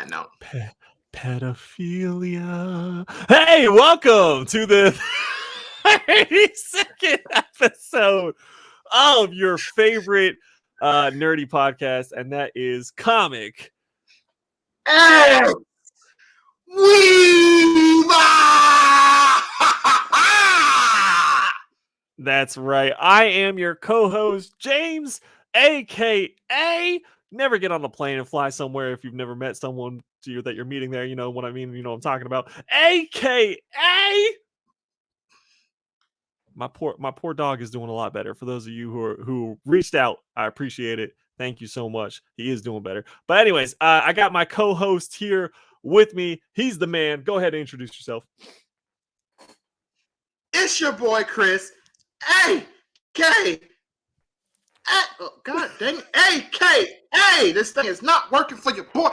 No. Pedophilia. Hey, welcome to the 32nd episode of your favorite nerdy podcast, and that is Comic. Hey! That's right. I am your co-host, James, aka never get on a plane and fly somewhere if you've never met someone that you're meeting there. You know what I mean? You know what I'm talking about. AKA my poor dog is doing a lot better. For those of you who reached out, I appreciate it. Thank you so much. He is doing better. But anyways, I got my co-host here with me. He's the man. Go ahead and introduce yourself. It's your boy Chris. A.K. Oh, God dang it. A.K.A. This thing is not working for your boy.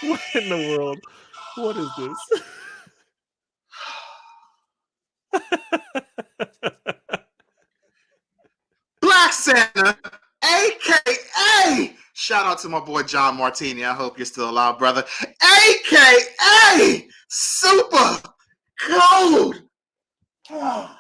What in the world? What is this? Black Santa, a.k.a. Shout out to my boy John Martini. I hope you're still alive, brother. A.k.a. Super Cold Water.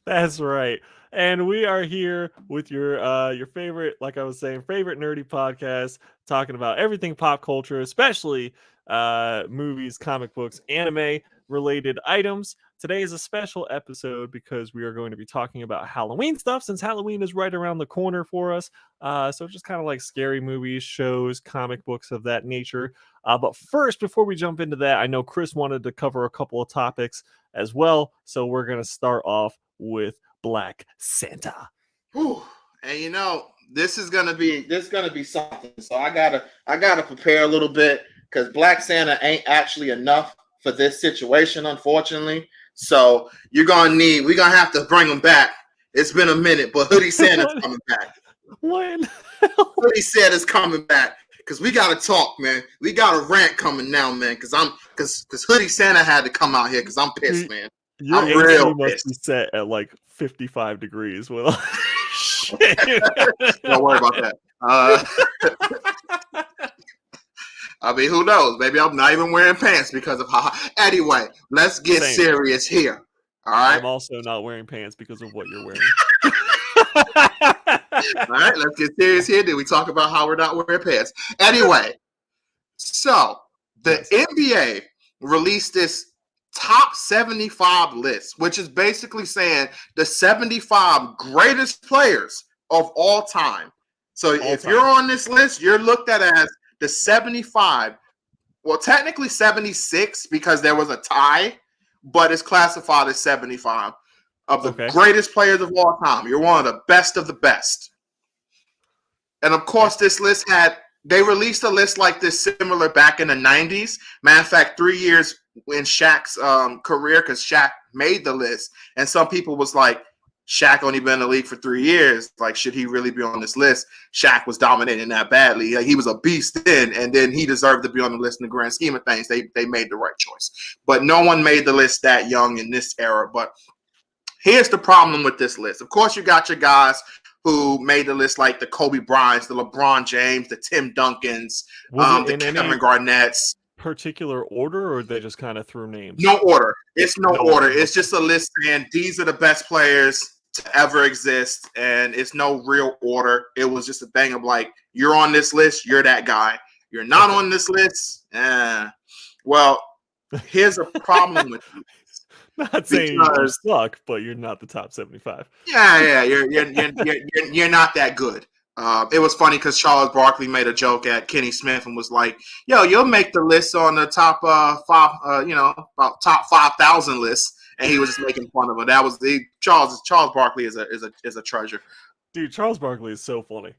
That's right. And we are here with your favorite, like I was saying, favorite nerdy podcast, talking about everything pop culture, especially movies, comic books, anime related items. Today is a special episode because we are going to be talking about Halloween stuff, since Halloween is right around the corner for us. So just kind of like scary movies, shows, comic books of that nature. But first, before we jump into that, I know Chris wanted to cover a couple of topics as well. So we're going to start off with Black Santa. Whew. And you know, this is gonna be something. So I gotta prepare a little bit, because Black Santa ain't actually enough for this situation, unfortunately. So we're gonna have to bring him back. It's been a minute, but Hoodie Santa's coming back. When Hoodie Santa's coming back, because we gotta talk, man. We got a rant coming now, man. Because Hoodie Santa had to come out here, because I'm pissed, man. Your I'm real must be set at like 55 degrees. Well, shit. Don't worry about that. I mean, who knows? Maybe I'm not even wearing pants because of how. Anyway, let's get serious here. All right. I'm also not wearing pants because of what you're wearing. All right, let's get serious here. Then we talk about how we're not wearing pants. Anyway, so the NBA released this top 75 list, which is basically saying the 75 greatest players of all time. So if you're on this list, you're looked at as the 75. Well, technically 76 because there was a tie, but it's classified as 75 of the greatest players of all time. You're one of the best of the best. And of course, this list they released a list like this similar back in the 90s. Matter of fact, 3 years in Shaq's career, because Shaq made the list. And some people was like, Shaq only been in the league for 3 years. Like, should he really be on this list? Shaq was dominating that badly. Like, he was a beast then, and then he deserved to be on the list in the grand scheme of things. They made the right choice. But no one made the list that young in this era. But here's the problem with this list. Of course, you got your guys who made the list, like the Kobe Bryants, the LeBron James, the Tim Duncans, the Kevin Garnett's. Particular order, or they just kind of threw names? No order. It's no order. It's just a list saying these are the best players to ever exist, and it's no real order. It was just a thing of like, you're on this list, you're that guy. You're not on this list. Well, here's a problem with you. Not saying you suck, but you're not the top 75. Yeah, you're not that good. It was funny because Charles Barkley made a joke at Kenny Smith and was like, "Yo, you'll make the list on the top top 5,000 list," and he was just making fun of it. That was Charles Barkley is a treasure. Dude, Charles Barkley is so funny.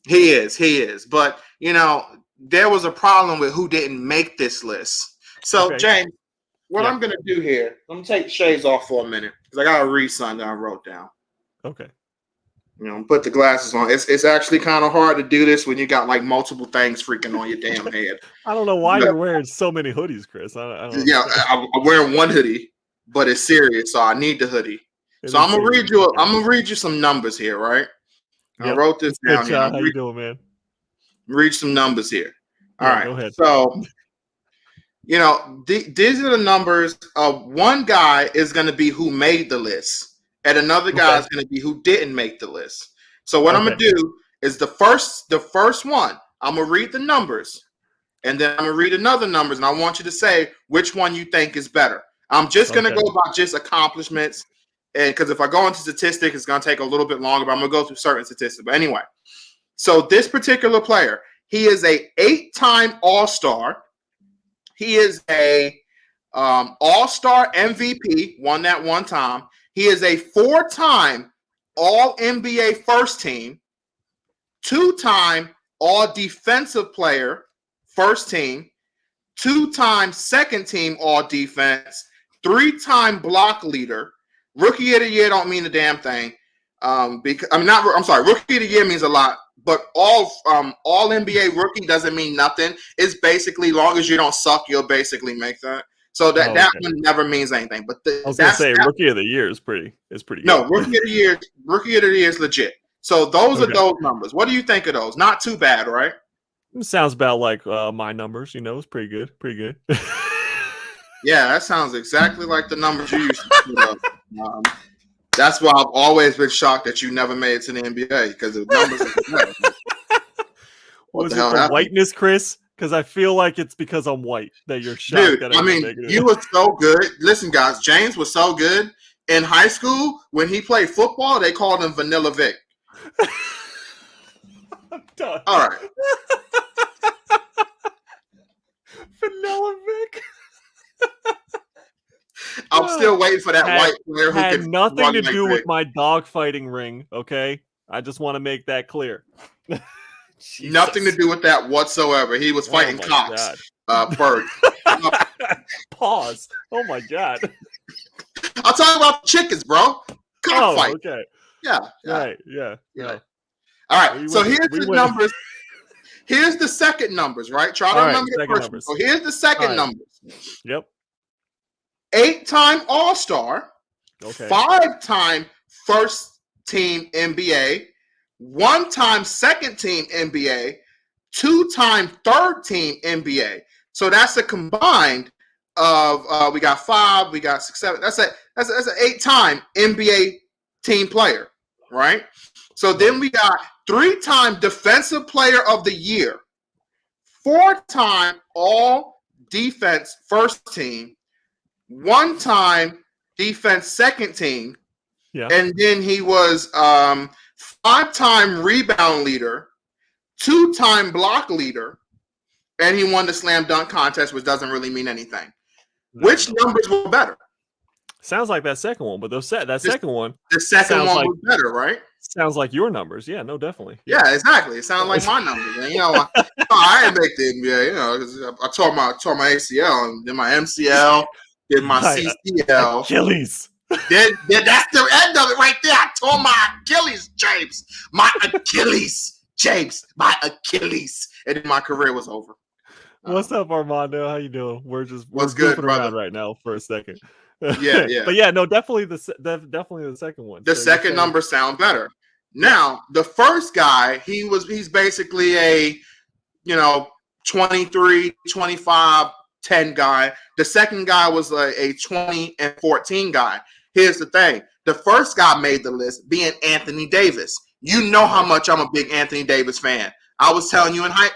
He is. But there was a problem with who didn't make this list. So James, what I'm gonna do here, I'm gonna take the shades off for a minute because I gotta read something that I wrote down. Okay. Put the glasses on. It's actually kind of hard to do this when you got like multiple things freaking on your damn head. I don't know why you're wearing so many hoodies, Chris. I'm wearing one hoodie. but it's serious, so I need the hoodie. So I'm gonna read you. I'm gonna read you some numbers here, right? I wrote this down here. How you doing, man? Read some numbers here. All right. Go ahead. So, these are the numbers of one guy is going to be who made the list, and another guy is going to be who didn't make the list. So what I'm going to do is the first one, I'm going to read the numbers, and then I'm going to read another numbers, and I want you to say which one you think is better. I'm just going to go by just accomplishments, and because if I go into statistics, it's going to take a little bit longer, but I'm going to go through certain statistics. But anyway, so this particular player, he is a 8-time All-Star. He is a All-Star MVP, won that one time. He is a 4-time All-NBA first team, 2-time All-Defensive Player first team, 2-time second team All-Defense, 3-time block leader. Rookie of the year don't mean a damn thing. Rookie of the year means a lot. But all NBA rookie doesn't mean nothing. It's basically, long as you don't suck, you'll basically make that. So that one never means anything. But I was gonna say rookie of the year is pretty good. No, rookie of the year is legit. So those are those numbers. What do you think of those? Not too bad, right? It sounds about like my numbers. It's pretty good. Yeah, that sounds exactly like the numbers you used to put up. That's why I've always been shocked that you never made it to the NBA, because the numbers are Was it the whiteness, Chris? Because I feel like it's because I'm white that you're shocked. Dude, you were so good. Listen, guys, James was so good. In high school, when he played football, they called him Vanilla Vic. I'm done. All right. Vanilla Vic. I'm still waiting for that white player who had can nothing to like do with Vic. my dog fighting ring. Okay, I just want to make that clear. Nothing to do with that whatsoever. He was fighting cocks first. Pause. Oh my god. I'll talk about chickens, bro. Cockfight. Okay. Yeah. Right. Yeah. All right. So here's the numbers. Here's the second numbers, right? Try to remember the first one. So here's the second numbers. Yep. 8-time All-Star. Okay. 5-time first team NBA. 1-time second team NBA. 2-time third team NBA. So that's a combined of we got 5, we got 6, 7. That's an 8-time NBA team player, right? So then we got 3-time defensive player of the year, 4-time all defense first team, 1-time defense second team, and then he was 5-time rebound leader, 2-time block leader, and he won the slam dunk contest, which doesn't really mean anything. Which numbers were better? Sounds like that second one, but the second one was better, right? Sounds like your numbers. Yeah, no, definitely. Yeah, exactly. It sounds like my numbers. And, I didn't make the NBA, because I tore my ACL and then my MCL, did my CCL. Achilles. Then that's the end of it right there. I tore my Achilles, James. My Achilles, James. My Achilles. And then my career was over. What's up, Armando? How you doing? We're what's good, goofing around right now for a second. Yeah. But yeah, no, definitely the second one. The second number sound better. Now, the first guy, he's basically a 23, 25, 10 guy. The second guy was a 20 and 14 guy. Here's the thing. The first guy made the list, being Anthony Davis. You know how much I'm a big Anthony Davis fan. I was telling you in high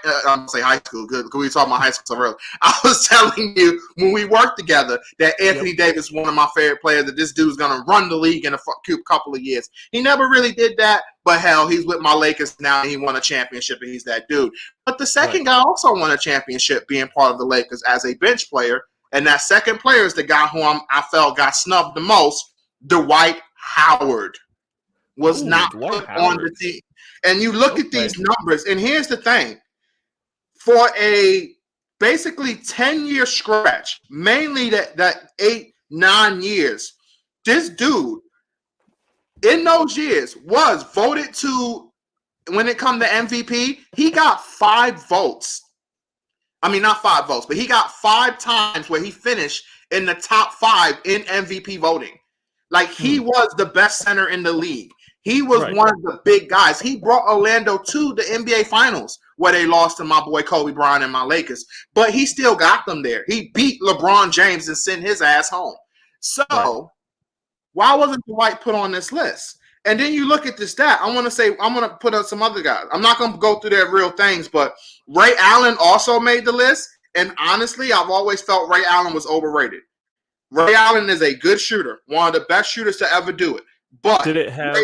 school. Good, because we talking about high school so early. I was telling you when we worked together that Anthony Davis is one of my favorite players. That this dude's gonna run the league in a couple of years. He never really did that, but hell, he's with my Lakers now, and he won a championship, and he's that dude. But the second guy also won a championship, being part of the Lakers as a bench player, and that second player is the guy who I felt got snubbed the most. Dwight Howard was not put on the team. And you look at these numbers, and here's the thing. For a basically 10-year stretch, mainly that 8-9 years, this dude in those years was voted to, when it come to MVP, he got 5 votes. I mean, not 5 votes, but he got 5 times where he finished in the top 5 in MVP voting. Like, he was the best center in the league. He was one of the big guys. He brought Orlando to the NBA Finals where they lost to my boy Kobe Bryant and my Lakers. But he still got them there. He beat LeBron James and sent his ass home. So why wasn't Dwight put on this list? And then you look at this stat. I'm going to put up some other guys. I'm not going to go through their real things, but Ray Allen also made the list. And honestly, I've always felt Ray Allen was overrated. Ray Allen is a good shooter, one of the best shooters to ever do it. But did it have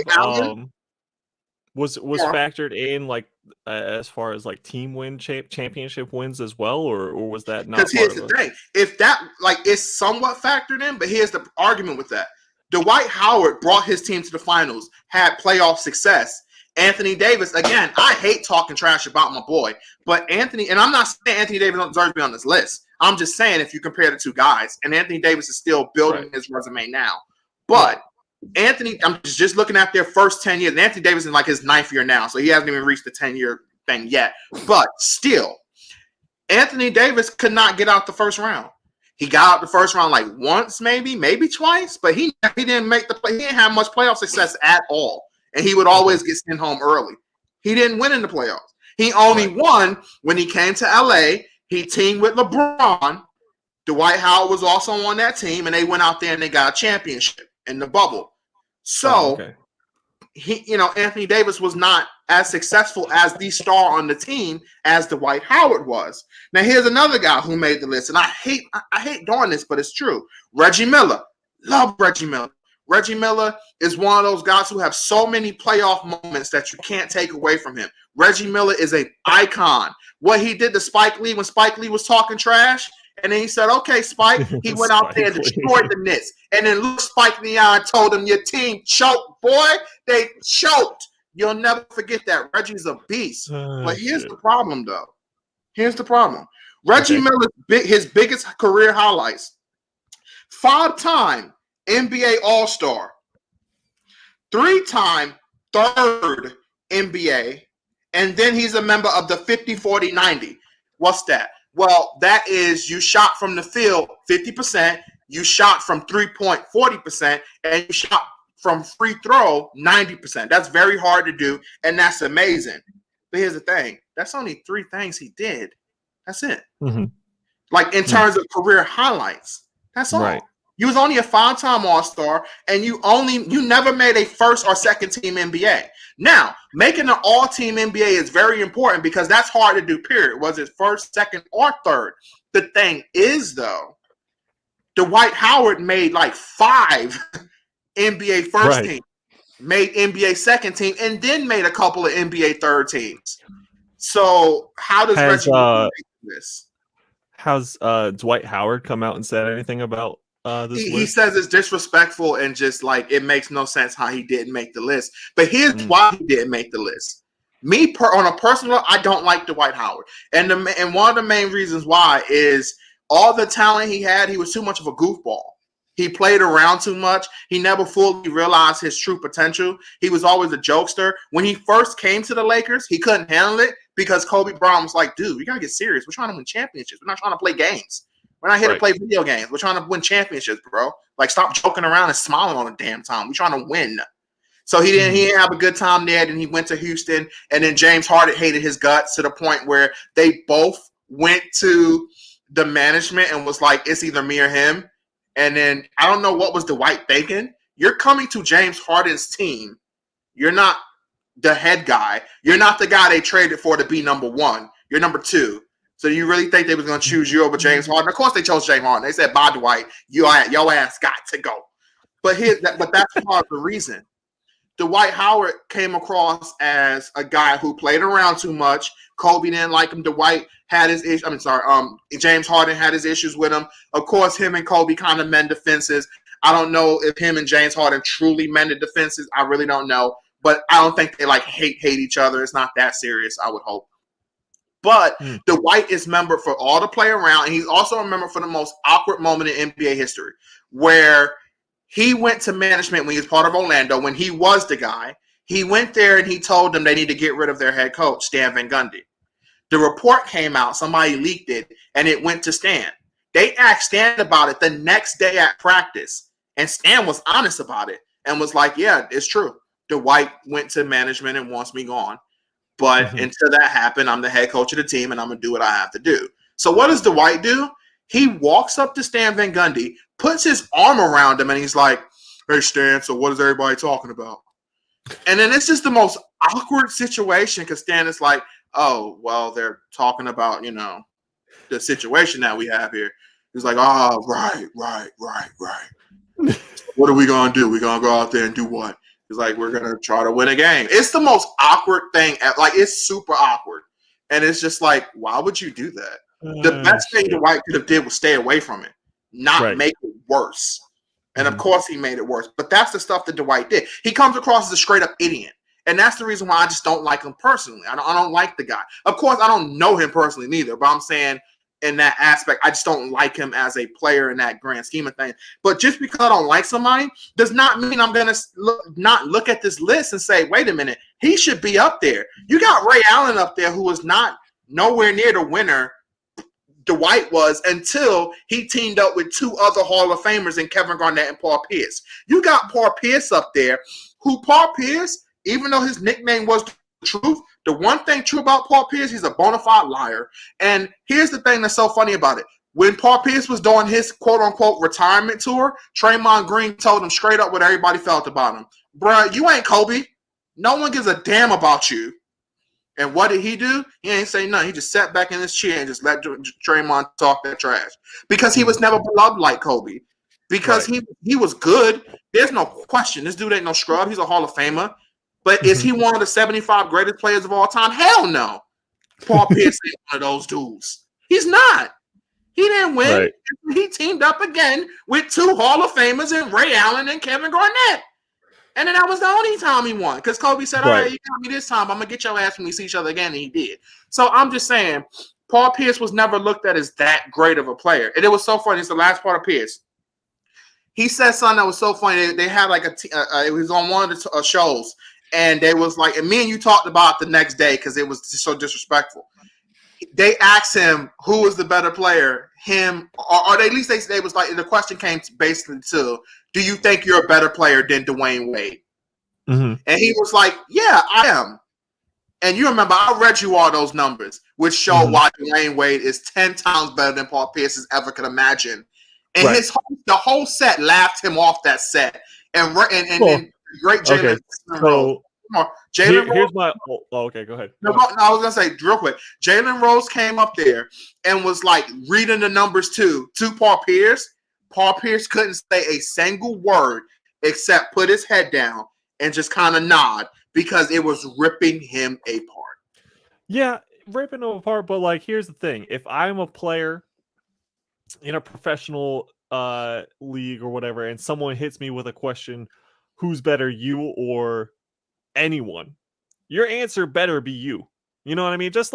was factored in like as far as like team win championship wins as well, or was that not? Because here's the thing: if that is somewhat factored in, but here's the argument with that: Dwight Howard brought his team to the finals, had playoff success. Anthony Davis, again, I hate talking trash about my boy, but Anthony, and I'm not saying Anthony Davis deserves to be on this list. I'm just saying if you compare the two guys, and Anthony Davis is still building his resume now, but Anthony, I'm just looking at their first 10 years. And Anthony Davis is in like his 9th year now, so he hasn't even reached the 10-year thing yet. But still, Anthony Davis could not get out the first round. He got out the first round like once, maybe twice, but he didn't make the play. He didn't have much playoff success at all, and he would always get sent home early. He didn't win in the playoffs. He only won when he came to LA. He teamed with LeBron. Dwight Howard was also on that team, and they went out there and they got a championship in the bubble. So, Anthony Davis was not as successful as the star on the team as Dwight Howard was. Now, here's another guy who made the list, and I hate doing this, but it's true. Reggie Miller. Love Reggie Miller. Reggie Miller is one of those guys who have so many playoff moments that you can't take away from him. Reggie Miller is an icon. What he did to Spike Lee when Spike Lee was talking trash, and then he said, okay, Spike. He went out there and destroyed the Knicks. And then looked Spike in the eye and told him, your team choked, boy. They choked. You'll never forget that. Reggie's a beast. But here's the problem, though. Here's the problem. Reggie Miller's his biggest career highlights. 5-time NBA All-Star. 3-time third NBA. And then he's a member of the 50-40-90. What's that? Well, that is you shot from the field 50%, you shot from 3-point 40%, and you shot from free throw 90%. That's very hard to do, and that's amazing. But here's the thing. That's only 3 things he did. That's it. Like in terms of career highlights. That's all. Right. You was only a 5-time All-Star, and you never made a first or second team NBA. Now, making an all-team NBA is very important because that's hard to do, period. Was it first, second, or third? The thing is, though, Dwight Howard made like 5 NBA first team, made NBA second team, and then made a couple of NBA third teams. So how does Reggie make this? How's Dwight Howard come out and said anything about he says it's disrespectful and just like it makes no sense how he didn't make the list. But here's why he didn't make the list. On a personal level, I don't like Dwight Howard, and one of the main reasons why is all the talent he had. He was too much of a goofball. He played around too much. He never fully realized his true potential. He was always a jokester. When he first came to the Lakers, he couldn't handle it because Kobe Bryant was like, dude, we got to get serious. We're trying to win championships. We're not trying to play games. We're not here to play video games. We're trying to win championships, bro. Like, stop joking around and smiling all the damn time. We're trying to win. So he didn't have a good time there. Then he went to Houston, and then James Harden hated his guts to the point where they both went to the management and was like, it's either me or him. And then I don't know what was Dwight thinking. You're coming to James Harden's team. You're not the head guy. You're not the guy they traded for to be number 1. You're number 2. So you really think they was going to choose you over James Harden? Of course they chose James Harden. They said, bye, Dwight. Your ass got to go. But that's part of the reason. Dwight Howard came across as a guy who played around too much. Kobe didn't like him. Dwight had his issues. James Harden had his issues with him. Of course, him and Kobe kind of mended fences. I don't know if him and James Harden truly mended the fences. I really don't know. But I don't think they hate each other. It's not that serious, I would hope. But Dwight is member for all to play around, and he's also a member for the most awkward moment in NBA history, where he went to management when he was part of Orlando, when he was the guy. He went there and he told them they need to get rid of their head coach, Stan Van Gundy. The report came out, somebody leaked it, and it went to Stan. They asked Stan about it the next day at practice, and Stan was honest about it and was like, yeah, it's true. Dwight went to management and wants me gone. But until that happened, I'm the head coach of the team, and I'm going to do what I have to do. So what does Dwight do? He walks up to Stan Van Gundy, puts his arm around him, and he's like, hey, Stan, so what is everybody talking about? And then it's just the most awkward situation because Stan is like, oh, well, they're talking about, the situation that we have here. He's like, oh, right. What are we going to do? We're going to go out there and do what? He's like, we're going to try to win a game. It's the most awkward thing. Like, it's super awkward. And it's just like, why would you do that? The best thing Dwight could have did was stay away from it, not make it worse. And of course he made it worse. But that's the stuff that Dwight did. He comes across as a straight up idiot. And that's the reason why I just don't like him personally. I don't like the guy. Of course, I don't know him personally neither. But I'm saying in that aspect, I just don't like him as a player in that grand scheme of things. But just because I don't like somebody does not mean I'm going to not look at this list and say, wait a minute, he should be up there. You got Ray Allen up there who was not nowhere near the winner Dwight was until he teamed up with two other Hall of Famers in Kevin Garnett and Paul Pierce. You got Paul Pierce up there, who Paul Pierce, even though his nickname was the truth, the one thing true about Paul Pierce, he's a bona fide liar. And here's the thing that's so funny about it. When Paul Pierce was doing his quote-unquote retirement tour, Draymond Green told him straight up what everybody felt about him. Bruh, you ain't Kobe. No one gives a damn about you. And what did he do? He ain't say nothing. He just sat back in his chair and just let Draymond talk that trash. Because he was never beloved like Kobe. Because he was good. There's no question. This dude ain't no scrub. He's a Hall of Famer. But is he one of the 75 greatest players of all time? Hell no. Paul Pierce ain't one of those dudes. He's not. He didn't win. Right. He teamed up again with two Hall of Famers and Ray Allen and Kevin Garnett. And then that was the only time he won. Because Kobe said, all right, you got me this time. I'm going to get your ass when we see each other again. And he did. So I'm just saying, Paul Pierce was never looked at as that great of a player. And it was so funny. It's the last part of Pierce. He said something that was so funny. They had like it was on one of the shows. And they was like, and me and you talked about it the next day because it was just so disrespectful. They asked him who was the better player, him, or at least they was like, the question came basically to, do you think you're a better player than Dwayne Wade? And he was like, yeah, I am. And you remember, I read you all those numbers, which show why Dwayne Wade is 10 times better than Paul Pierce has ever could imagine. And the whole set laughed him off that set. And great Jalen. So Jalen Rose. Here's my. Okay, go ahead. No, I was gonna say real quick. Jalen Rose came up there and was like reading the numbers to Paul Pierce. Paul Pierce couldn't say a single word except put his head down and just kind of nod because it was ripping him apart. Yeah, ripping him apart. But like, here's the thing: if I'm a player in a professional league or whatever, and someone hits me with a question, who's better, you or anyone? Your answer better be you. You know what I mean? Just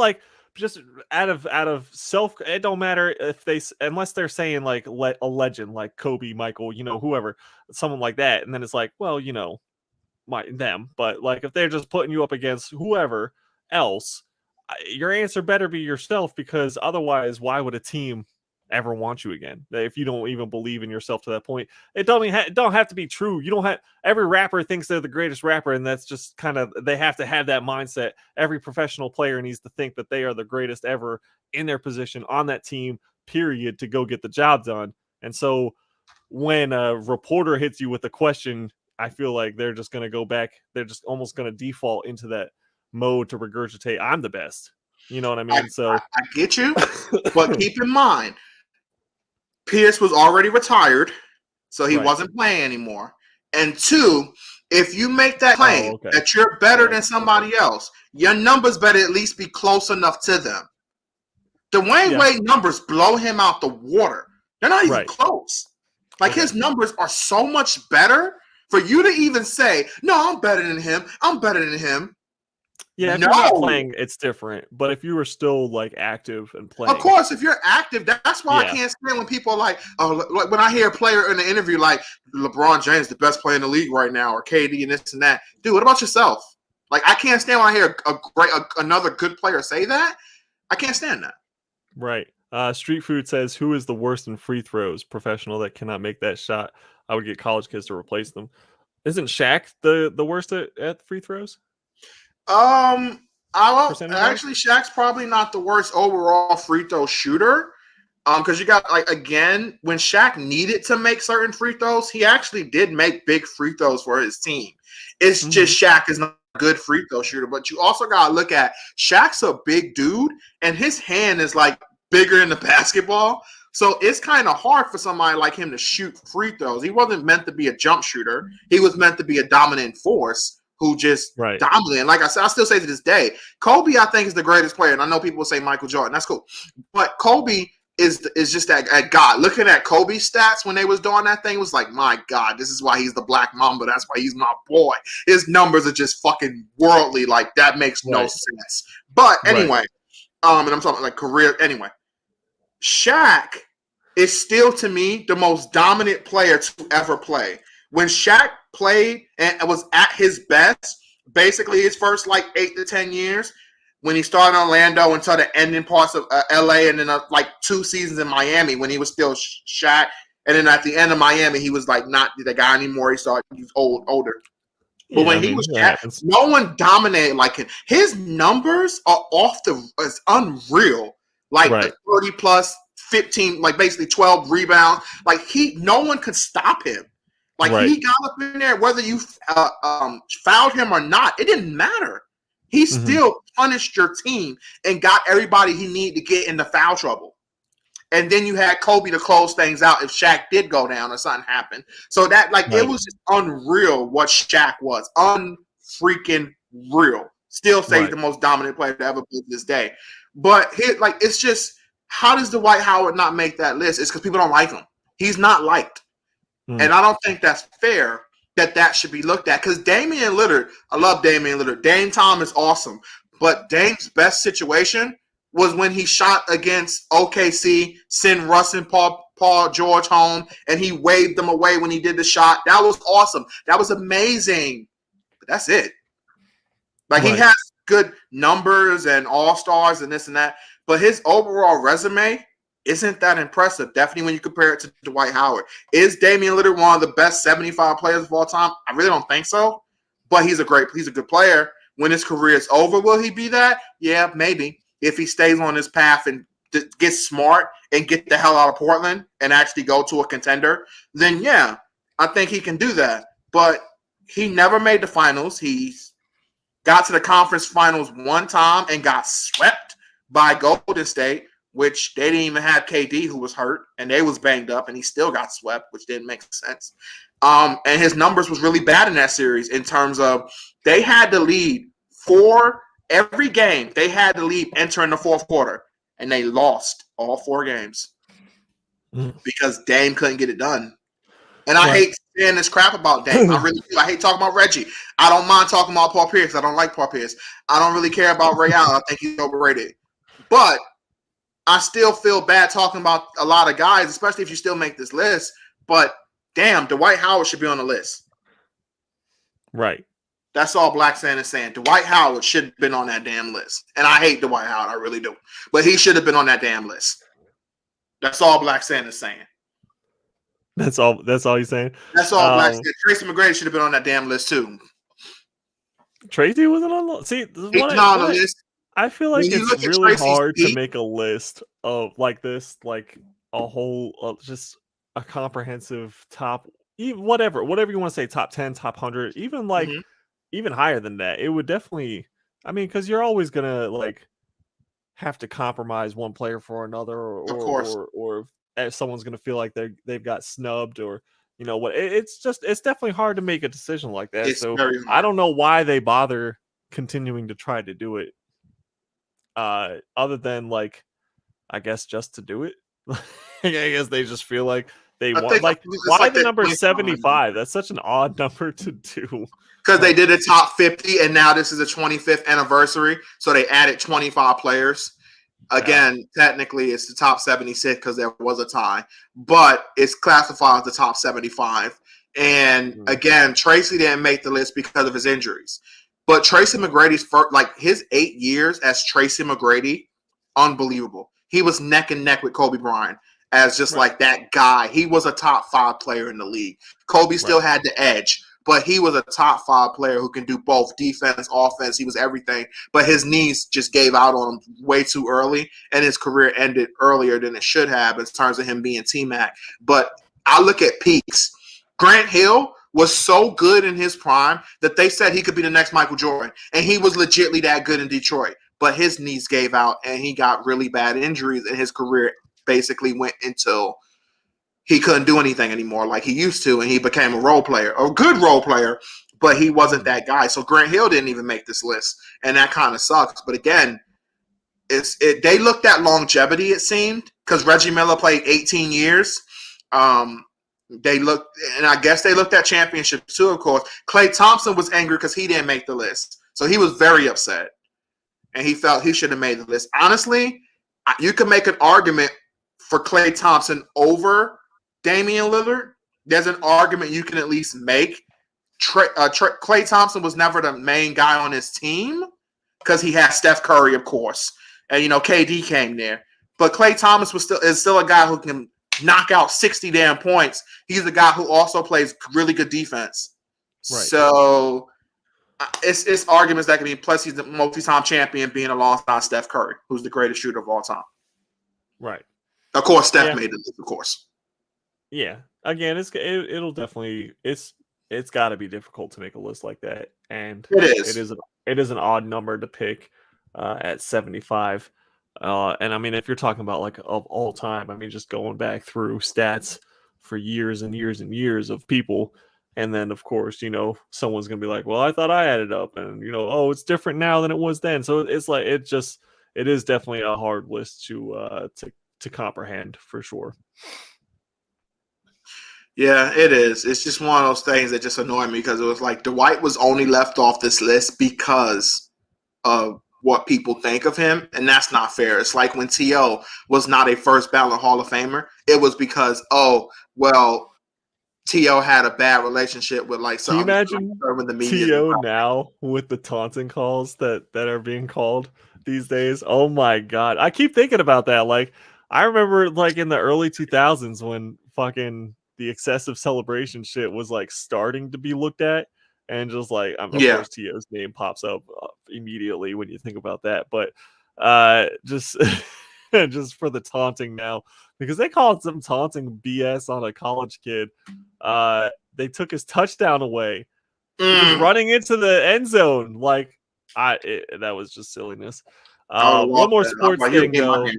out of self, it don't matter if unless they're saying like a legend like Kobe, Michael, whoever, someone like that, and then it's like, well, them. But like if they're just putting you up against whoever else, your answer better be yourself, because otherwise, why would a team ever want you again if you don't even believe in yourself to that point? It don't have to be true. You don't have, every rapper thinks they're the greatest rapper, and that's just kind of, they have to have that mindset. Every professional player needs to think that they are the greatest ever in their position on that team, period, to go get the job done. And so when a reporter hits you with a question, I feel like they're just going to go back, they're just almost going to default into that mode to regurgitate, I'm the best. You know what I mean? I get you, but keep in mind, Pierce was already retired, so he wasn't playing anymore. And two, if you make that claim that you're better than somebody else, your numbers better at least be close enough to them. Dwayne Wade numbers blow him out the water. They're not even close. Like his numbers are so much better for you to even say, no, I'm better than him. I'm better than him. Yeah, if you're not playing, it's different. But if you were still like active and playing, of course, if you're active, that's why I can't stand when people are like, oh, like when I hear a player in an interview like LeBron James, the best player in the league right now, or KD and this and that. Dude, what about yourself? Like, I can't stand when I hear another good player say that. I can't stand that. Right. Street Food says, "Who is the worst in free throws? Professional that cannot make that shot. I would get college kids to replace them." Isn't Shaq the worst at free throws? I Percentage-wise? actually Shaq's probably not the worst overall free throw shooter. Because you got like again, when Shaq needed to make certain free throws, he actually did make big free throws for his team. It's just Shaq is not a good free throw shooter, but you also gotta look at Shaq's a big dude, and his hand is like bigger than the basketball. So it's kind of hard for somebody like him to shoot free throws. He wasn't meant to be a jump shooter. He was meant to be a dominant force who just dominant. Like I said, I still say to this day, Kobe, I think, is the greatest player. And I know people will say Michael Jordan. That's cool. But Kobe is just that God. Looking at Kobe's stats when they was doing that thing was like, my God, this is why he's the Black Mamba. That's why he's my boy. His numbers are just fucking worldly. Like, that makes no sense. But anyway, and I'm talking like career. Anyway, Shaq is still, to me, the most dominant player to ever play. When Shaq played and was at his best, basically his first like 8 to 10 years, when he started in Orlando until the ending parts of LA, and then like 2 seasons in Miami when he was still Shaq, and then at the end of Miami he was like not the guy anymore. He was older. But when he was Shaq, no one dominated like him. His numbers are it's unreal. Like the 30 plus 15, like basically 12 rebounds. Like no one could stop him. Like he got up in there, whether you fouled him or not, it didn't matter. He still punished your team and got everybody he needed to get into foul trouble. And then you had Kobe to close things out if Shaq did go down or something happened. So that it was just unreal what Shaq was. Unfreaking real. Still say he's the most dominant player to ever play to this day. But it's just, how does Dwight Howard not make that list? It's because people don't like him. He's not liked. And I don't think that's fair that should be looked at. Because Damian Lillard, I love Damian Lillard. Dame Time is awesome. But Dame's best situation was when he shot against OKC, send Russ and Paul George home, and he waved them away when he did the shot. That was awesome. That was amazing. But that's it. Like, he has good numbers and all-stars and this and that, but his overall resume isn't that impressive, definitely when you compare it to Dwight Howard. Is Damian Lillard one of the best 75 players of all time? I really don't think so, but he's a good player. When his career is over, will he be that? Yeah, maybe. If he stays on his path and gets smart and get the hell out of Portland and actually go to a contender, then yeah, I think he can do that. But he never made the finals. He got to the conference finals one time and got swept by Golden State, which they didn't even have KD, who was hurt, and they was banged up, and he still got swept, which didn't make sense. And his numbers was really bad in that series in terms of they had to lead every game. They had to lead entering the fourth quarter, and they lost all 4 games because Dame couldn't get it done. And I hate saying this crap about Dame. I really do. I hate talking about Reggie. I don't mind talking about Paul Pierce. I don't like Paul Pierce. I don't really care about Ray Allen. I think he's overrated. But I still feel bad talking about a lot of guys, especially if you still make this list. But damn, Dwight Howard should be on the list. Right. That's all Black Sand is saying. Dwight Howard should have been on that damn list. And I hate Dwight Howard. I really do. But he should have been on that damn list. That's all Black Sand is saying. That's all he's saying? That's all Black Sand. Tracy McGrady should have been on that damn list too. Tracy wasn't on the See, he's not on the list. I feel like it's really hard to make a list of like this, like a whole, just a comprehensive top, whatever you want to say, top 10, top 100, even like even higher than that. It would definitely, I mean, because you're always gonna like have to compromise one player for another, or if someone's gonna feel like they've got snubbed, or you know what? It's definitely hard to make a decision like that. It's so I don't know why they bother continuing to try to do it. Other than like, I guess just to do it. I guess they just feel like they want. Like, why the number 75? That's such an odd number to do. Because they did a top 50, and now this is a 25th anniversary, so they added 25 players. Again, technically, it's the top 76 because there was a tie, but it's classified as the top 75. And again, Tracy didn't make the list because of his injuries. But Tracy McGrady's his 8 years as Tracy McGrady unbelievable. He was neck and neck with Kobe Bryant as just like that guy. He was a top 5 player in the league. Kobe still had the edge, but he was a top 5 player who can do both defense, offense. He was everything, but his knees just gave out on him way too early, and his career ended earlier than it should have in terms of him being T-Mac. But I look at peaks. Grant Hill was so good in his prime that they said he could be the next Michael Jordan, and he was legitimately that good in Detroit. But his knees gave out, and he got really bad injuries, and his career basically went until he couldn't do anything anymore like he used to, and he became a role player, a good role player, but he wasn't that guy. So Grant Hill didn't even make this list, and that kind of sucks. But again, they looked at longevity, it seemed, because Reggie Miller played 18 years. They looked, and I guess they looked at championships too, of course. Klay Thompson was angry because he didn't make the list. So he was very upset, and he felt he should have made the list. Honestly, you could make an argument for Klay Thompson over Damian Lillard. There's an argument you can at least make. Klay Thompson was never the main guy on his team because he had Steph Curry, of course, and KD came there. But Klay Thomas is still a guy who can knock out 60 damn points. He's a guy who also plays really good defense. Right. So it's arguments that can be. Plus, he's the multi-time champion, being alongside Steph Curry, who's the greatest shooter of all time. Right. Of course, Steph made it. Of course. Yeah. Again, it'll definitely it's got to be difficult to make a list like that, and it is an odd number to pick at 75. And I mean, if you're talking about like of all time, I mean, just going back through stats for years and years and years of people, and then of course, someone's gonna be like, well, I thought I added up, and oh, it's different now than it was then. So it's like it is definitely a hard list to comprehend for sure. Yeah, it is. It's just one of those things that just annoy me because it was like Dwight was only left off this list because of what people think of him, and that's not fair. It's like when T.O. was not a first ballot Hall of Famer, it was because, T.O. had a bad relationship with like some. Can you imagine T.O. now with the taunting calls that are being called these days? Oh my god. I keep thinking about that. Like, I remember like in the early 2000s when fucking the excessive celebration shit was like starting to be looked at. And just like, of course, T.O.'s name pops up immediately when you think about that. But just just for the taunting now, because they called some taunting BS on a college kid. They took his touchdown away, just running into the end zone. Like, that was just silliness. One more sports thing, though. I'd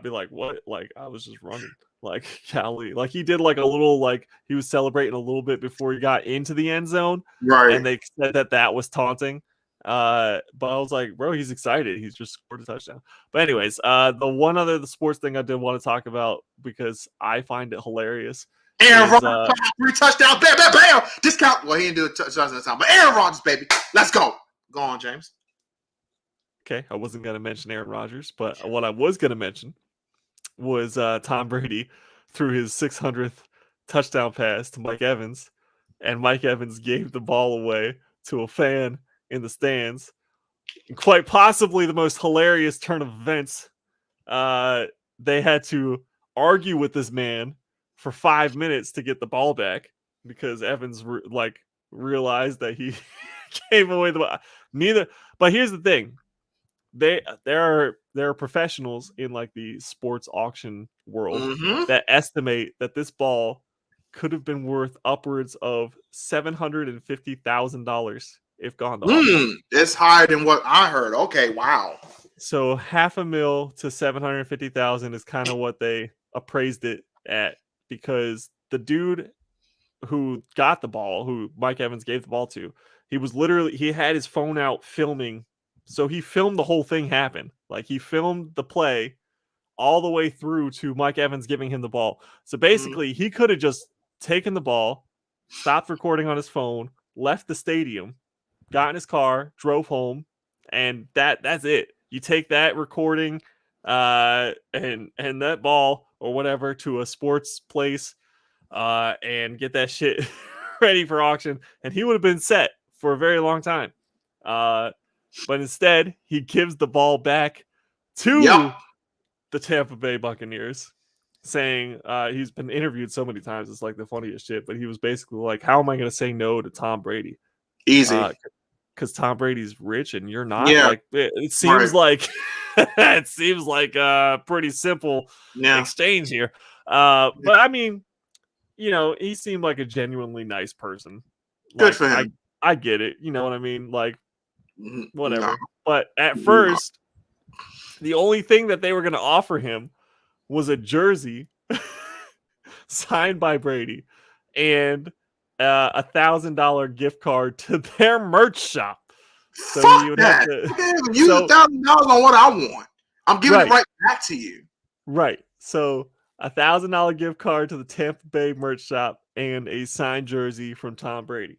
be like, what? Like, I was just running. Like, golly, like he did like a little, like he was celebrating a little bit before he got into the end zone, right? And they said that was taunting. But I was like, bro, he's excited. He's just scored a touchdown. But anyways, the sports thing I did want to talk about because I find it hilarious. Aaron Rodgers, 3 touchdowns, bam, bam, bam, discount. Well, he didn't do a touchdown this time, but Aaron Rodgers, baby, let's go. Go on, James. Okay, I wasn't gonna mention Aaron Rodgers, but what I was gonna mention was Tom Brady threw his 600th touchdown pass to Mike Evans, and Mike Evans gave the ball away to a fan in the stands. Quite possibly the most hilarious turn of events. They had to argue with this man for 5 minutes to get the ball back because Evans realized that he gave away the ball. But here's the thing. There are professionals in like the sports auction world that estimate that this ball could have been worth upwards of $750,000 if gone to auction. It's higher than what I heard. Okay, wow. So $500,000 to $750,000 is kind of what they appraised it at, because the dude who got the ball, who Mike Evans gave the ball to, he had his phone out filming. So he filmed the whole thing happen. Like, he filmed the play all the way through to Mike Evans giving him the ball. So basically, he could have just taken the ball, stopped recording on his phone, left the stadium, got in his car, drove home, and that's it. You take that recording and that ball or whatever to a sports place and get that shit ready for auction, and he would have been set for a very long time. But instead, he gives the ball back to Yep. the Tampa Bay Buccaneers, saying he's been interviewed so many times. It's like the funniest shit. But he was basically like, how am I going to say no to Tom Brady? Easy. Because Tom Brady's rich and you're not. Yeah. Like it seems like it seems like a pretty simple exchange here. But I mean, you know, he seemed like a genuinely nice person. Good for him. I get it. You know what I mean? Like whatever. No. But at first, the only thing that they were going to offer him was a jersey signed by Brady and a $1,000 gift card to their merch shop. So fuck he would that. Have to use $1,000 on what I want. I'm giving it right back to you. Right. So $1,000 gift card to the Tampa Bay merch shop and a signed jersey from Tom Brady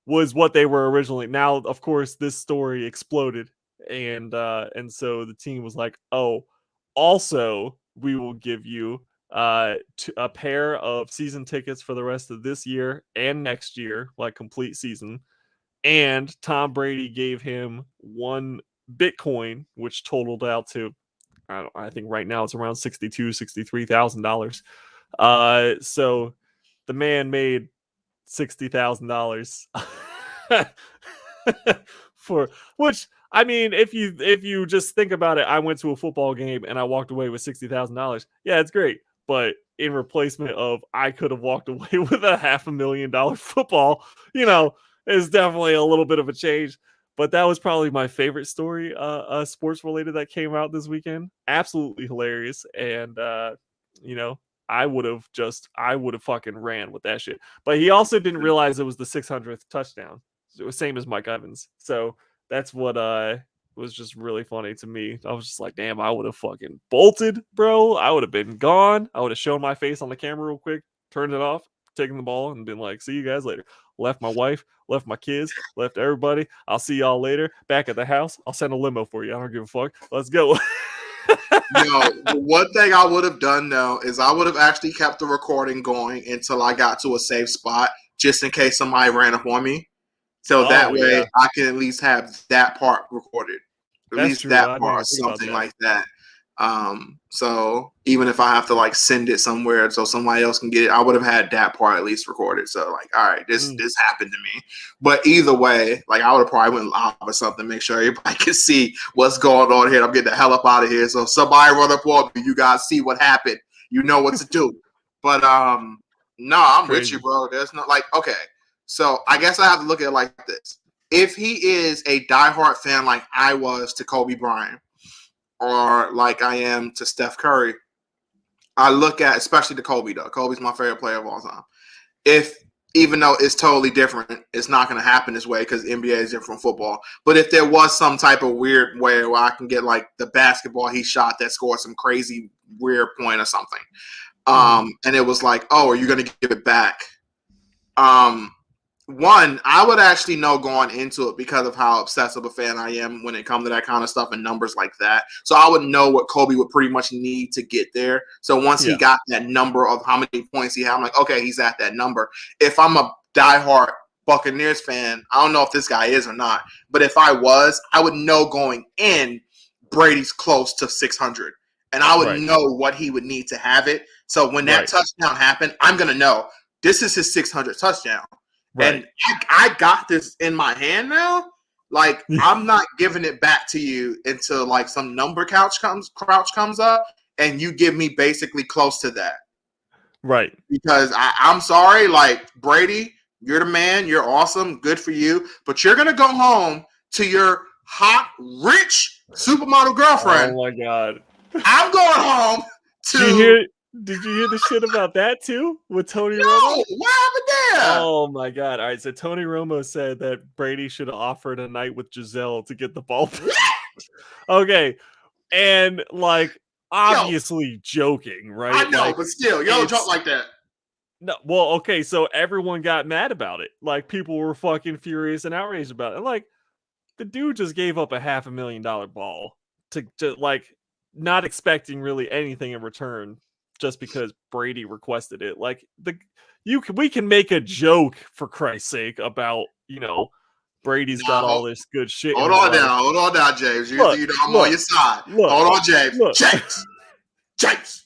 was what they were originally. Now, of course, this story exploded, and so the team was like, "Oh, also, we will give you a pair of season tickets for the rest of this year and next year, like complete season." And Tom Brady gave him 1 Bitcoin, which totaled out to, I think right now it's around $63,000. So the man made $60,000 for which, I mean, if you just think about it, I went to a football game and I walked away with $60,000. Yeah, it's great. But in replacement of I could have walked away with a $500,000 football, you know, is definitely a little bit of a change. But that was probably my favorite story, sports related, that came out this weekend. Absolutely hilarious. And you know, I would have fucking ran with that shit. But he also didn't realize it was the 600th touchdown. It was same as Mike Evans. So that's what was just really funny to me. I was just like, damn, I would have fucking bolted, bro. I would have been gone. I would have shown my face on the camera real quick, turned it off, taken the ball, and been like, see you guys later. Left my wife, left my kids, left everybody. I'll see y'all later. Back at the house. I'll send a limo for you. I don't give a fuck. Let's go. The one thing I would have done though is I would have actually kept the recording going until I got to a safe spot, just in case somebody ran up on me. So that way I can at least have that part recorded. At That's least true. that part or something like that. So even if I have to like send it somewhere so somebody else can get it, I would have had that part at least recorded. So like, all right, this happened to me. But either way, like I would have probably went live or something, make sure everybody can see what's going on here. I'm getting the hell up out of here. So if somebody run up on me, you guys see what happened. You know what to do. But no, I'm with you, bro. There's not like, okay. So I guess I have to look at it like this. If he is a diehard fan like I was to Kobe Bryant, or like I am to Steph Curry, I look at, especially to Kobe though. Kobe's my favorite player of all time. Even though it's totally different, it's not going to happen this way because NBA is different from football. But if there was some type of weird way where I can get like the basketball he shot that scored some crazy weird point or something, and it was like, oh, are you going to give it back? One, I would actually know going into it because of how obsessive a fan I am when it comes to that kind of stuff and numbers like that. So I would know what Kobe would pretty much need to get there. So once he got that number of how many points he had, I'm like, okay, he's at that number. If I'm a diehard Buccaneers fan, I don't know if this guy is or not, but if I was, I would know going in Brady's close to 600. And I would know what he would need to have it. So when that touchdown happened, I'm going to know this is his 600th touchdown. And I got this in my hand now. Like I'm not giving it back to you until like some number crouch comes up, and you give me basically close to that. Right. Because I'm sorry, like Brady, you're the man. You're awesome. Good for you. But you're gonna go home to your hot, rich supermodel girlfriend. Oh my god. I'm going home to. Did you hear the shit about that too with Tony Romo? What happened there? Oh my god! All right, so Tony Romo said that Brady should have offered a night with Giselle to get the ball. Okay, and like obviously joking, right? I know, like, but still, you don't joke like that. No, well, okay, so everyone got mad about it. Like people were fucking furious and outraged about it. Like the dude just gave up a $500,000 ball to like not expecting really anything in return. Just because Brady requested it, like we can make a joke for Christ's sake about, you know, Brady's got all this good shit. Hold on now, James. Look, I'm on your side. Hold on, James. James.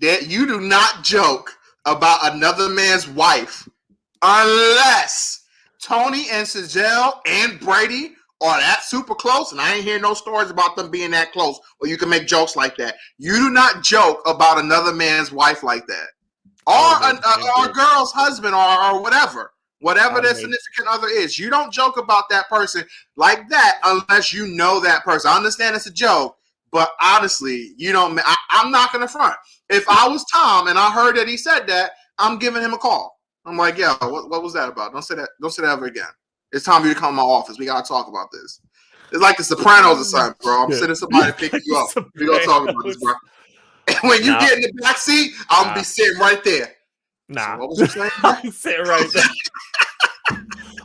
That you do not joke about another man's wife unless Tony and Sejel and Brady are that super close, and I ain't hearing no stories about them being that close, or you can make jokes like that. You do not joke about another man's wife like that. Or a girl's husband or whatever their significant other is. You don't joke about that person like that unless you know that person. I understand it's a joke, but honestly, you don't. I'm not going to front. If I was Tom and I heard that he said that, I'm giving him a call. I'm like, yo, what was that about? Don't say that ever again. It's time for you to come to my office. We got to talk about this. It's like The Sopranos or something, bro. I'm sitting somebody to pick you up. We're going to talk about this, bro. And when you get in the back seat, I'm going to be sitting right there. Nah. So what was you saying, bro? Sitting right there.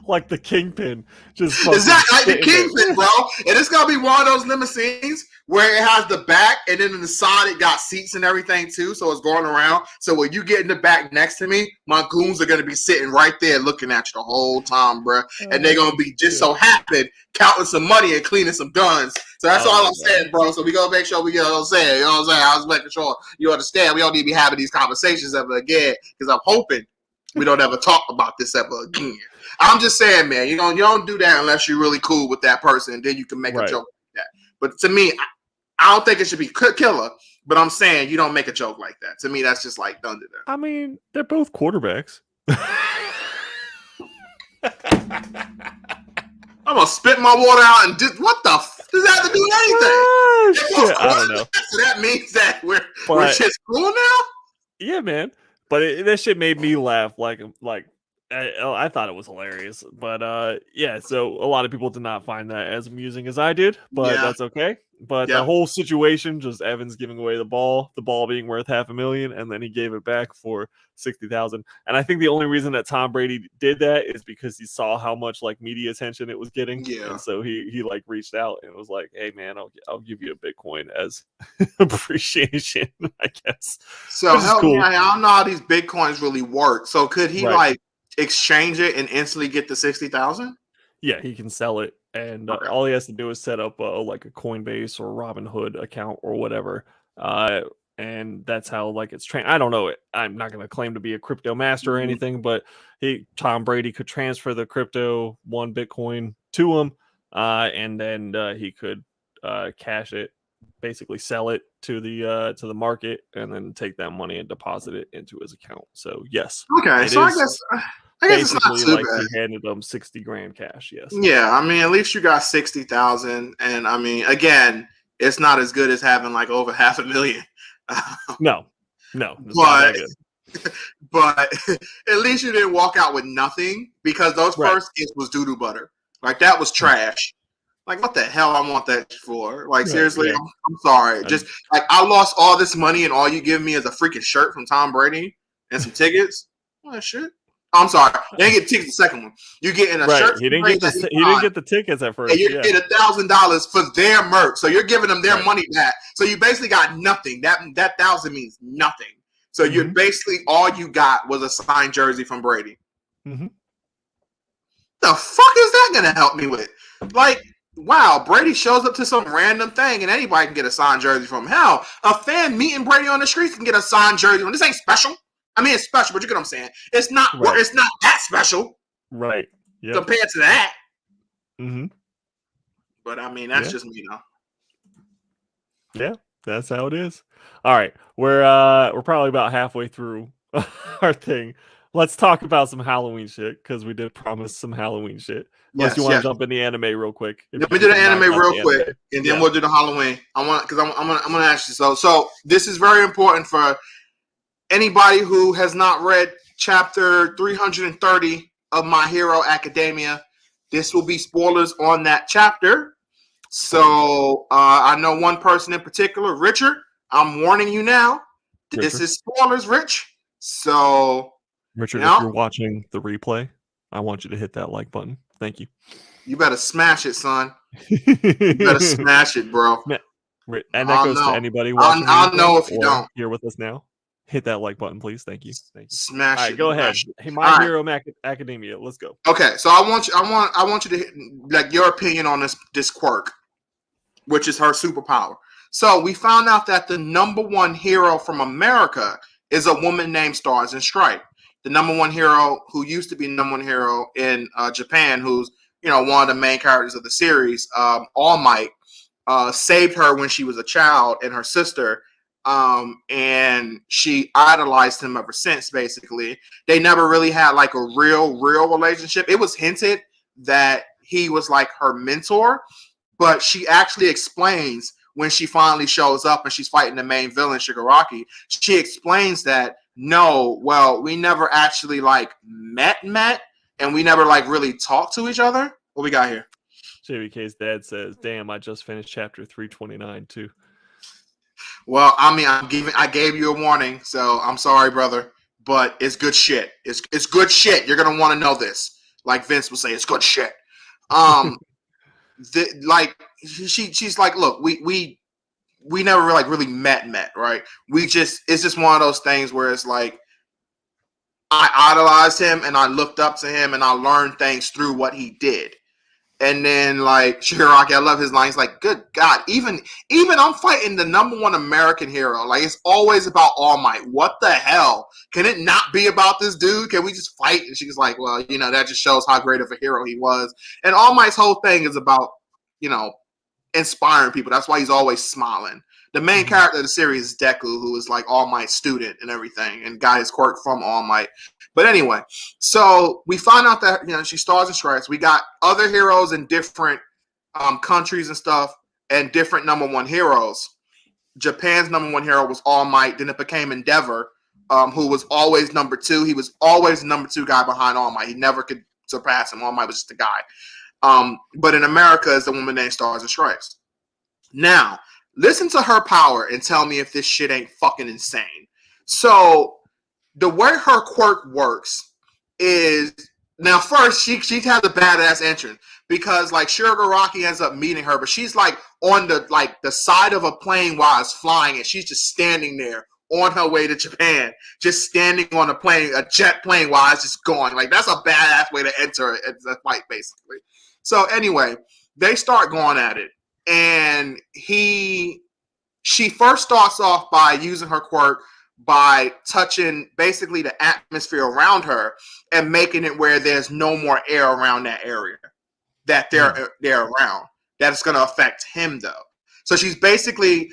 Like the Kingpin. Just exactly, like the Kingpin, bro. And it's going to be one of those limousines where it has the back, and then in the side it got seats and everything too, so it's going around. So when you get in the back next to me, my goons are going to be sitting right there looking at you the whole time, bro. And they're going to be just so happy counting some money and cleaning some guns. So that's all I'm saying, bro. So we going to make sure we get what I'm saying. You know what I'm saying? I was making sure you understand. We don't need to be having these conversations ever again, because I'm hoping we don't ever talk about this ever again. I'm just saying, man, you don't do that unless you're really cool with that person, and then you can make a joke like that. But to me, I don't think it should be killer, but I'm saying you don't make a joke like that. To me, that's just like thunder. I mean, they're both quarterbacks. I'm gonna spit my water out and what the does that have to do with anything? I don't know. So that means that we're just cool now? Yeah, man. But that shit made me laugh. Like I thought it was hilarious. But yeah, so a lot of people did not find that as amusing as I did, but that's okay. But the whole situation, just Evans giving away the ball being worth $500,000, and then he gave it back for $60,000. And I think the only reason that Tom Brady did that is because he saw how much like media attention it was getting. Yeah. And so he like reached out and was like, "Hey man, I'll give you a Bitcoin as appreciation, I guess." So hell cool. I don't know how these Bitcoins really work. So could he like exchange it and instantly get the $60,000? Yeah, he can sell it, and all he has to do is set up like a Coinbase or Robinhood account or whatever, and that's how like it's trained. I don't know. I'm not going to claim to be a crypto master or anything, but Tom Brady could transfer the crypto 1 Bitcoin to him, and then he could cash it, basically sell it to the market, and then take that money and deposit it into his account. So yes, okay. So I guess it's not too like bad. He handed them $60,000 cash. Yes. Yeah, I mean, at least you got 60,000, and I mean, again, it's not as good as having like over $500,000. No, but at least you didn't walk out with nothing, because those first gifts was doo-doo butter. Like that was trash. Like what the hell I want that for? Like seriously, I'm sorry. Just like I lost all this money and all you give me is a freaking shirt from Tom Brady and some tickets. What shit? I'm sorry. You didn't get tickets the second one. You getting a shirt. He didn't get the tickets at first. And you're getting $1,000 for their merch. So you're giving them their money back. So you basically got nothing. That 1,000 means nothing. So you're basically all you got was a signed jersey from Brady. Mm-hmm. The fuck is that gonna help me with? Like, wow, Brady shows up to some random thing and anybody can get a signed jersey from him. Hell, a fan meeting Brady on the streets can get a signed jersey. This ain't special. I mean, it's special, but you get what I'm saying. It's not. It's not that special, right? Yeah. Compared to that. Mm-hmm. But I mean, that's just me, though. Yeah, that's how it is. All right, we're probably about halfway through our thing. Let's talk about some Halloween shit, because we did promise some Halloween shit. Unless you want to jump in the anime real quick. Let me do the anime real quick, and then we'll do the Halloween. I'm gonna ask you. So this is very important for anybody who has not read chapter 330 of My Hero Academia. This will be spoilers on that chapter. So I know one person in particular, Richard. I'm warning you now. This is spoilers, Rich. So, Richard, if you're watching the replay, I want you to hit that like button. Thank you. You better smash it, son. You better smash it, bro. And that goes to anybody watching. I'll know if you don't. Here with us now. Hit that like button, please. Thank you. Thank you. Smash All right, it. go ahead. Hey, My All Hero Academia. Let's go. Okay, so I want you to like your opinion on this quirk, which is her superpower. So we found out that the number one hero from America is a woman named Stars and Stripe. The number one hero who used to be number one hero in Japan, who's one of the main characters of the series, All Might, saved her when she was a child and her sister, and she idolized him ever since. Basically, they never really had like a real relationship. It was hinted that he was like her mentor, but she actually explains when she finally shows up and she's fighting the main villain, Shigaraki. She explains that no, well, we never actually like met, and we never like really talked to each other. What we got here? JBK's dad says, "Damn, I just finished chapter 329 too." Well, I mean, I gave you a warning, so I'm sorry, brother, but it's good shit. It's good shit. You're gonna want to know this. Like Vince would say, it's good shit. She's like, look, we never really met, right? It's just one of those things where it's like I idolized him and I looked up to him and I learned things through what he did. And then like Shigaraki, I love his line. He's like, good God, even I'm fighting the number one American hero. Like it's always about All Might. What the hell? Can it not be about this dude? Can we just fight? And she's like, well, that just shows how great of a hero he was. And All Might's whole thing is about, inspiring people. That's why he's always smiling. The main character of the series is Deku, who is like All Might's student and everything, and got his quirk from All Might. But anyway, so we find out that she Stars and Stripes. We got other heroes in different countries and stuff, and different number one heroes. Japan's number one hero was All Might. Then it became Endeavor, who was always number two. He was always the number two guy behind All Might. He never could surpass him. All Might was just a guy. But in America is the woman named Stars and Stripes. Now, listen to her power and tell me if this shit ain't fucking insane. So the way her quirk works is, now first she has a badass entrance because like Shigaraki ends up meeting her, but she's like on the side of a plane while it's flying, and she's just standing there on her way to Japan, just standing on a jet plane while it's just going. Like that's a badass way to enter a fight, basically. So anyway, they start going at it, and she first starts off by using her quirk by touching basically the atmosphere around her and making it where there's no more air around that area that they're around. That's going to affect him though. So she's basically,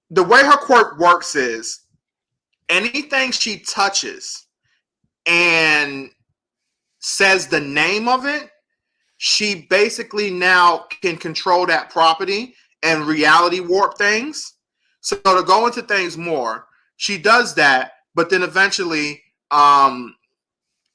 the way her quirk works is anything she touches and says the name of it, she basically now can control that property and reality warp things. So to go into things more, she does that, but then eventually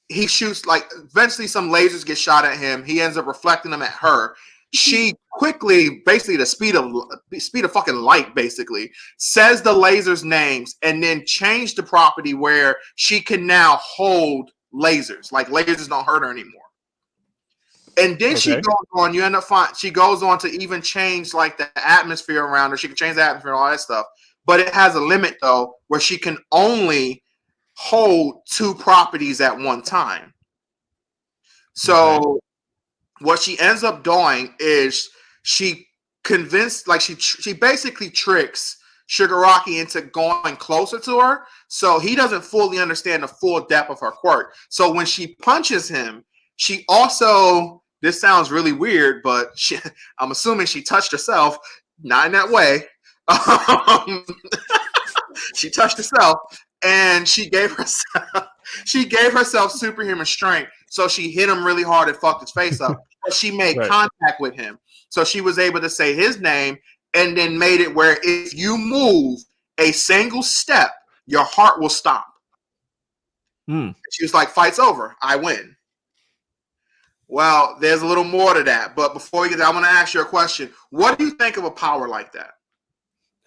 he shoots, eventually some lasers get shot at him. He ends up reflecting them at her. She quickly, basically the speed of fucking light, basically, says the lasers' names and then change the property where she can now hold lasers. Like lasers don't hurt her anymore. And then she goes on, she goes on to even change like the atmosphere around her. She can change the atmosphere and all that stuff. But it has a limit though, where she can only hold two properties at one time. So what she ends up doing is she basically tricks Shigaraki into going closer to her, so he doesn't fully understand the full depth of her quirk. So when she punches him, she also, this sounds really weird, but I'm assuming she touched herself, not in that way. She touched herself, and she gave herself superhuman strength. So she hit him really hard and fucked his face up. But she made contact with him, so she was able to say his name, and then made it where if you move a single step, your heart will stop. She was like, "Fight's over. I win." Well, there's a little more to that, but before we get there, I want to ask you a question. What do you think of a power like that?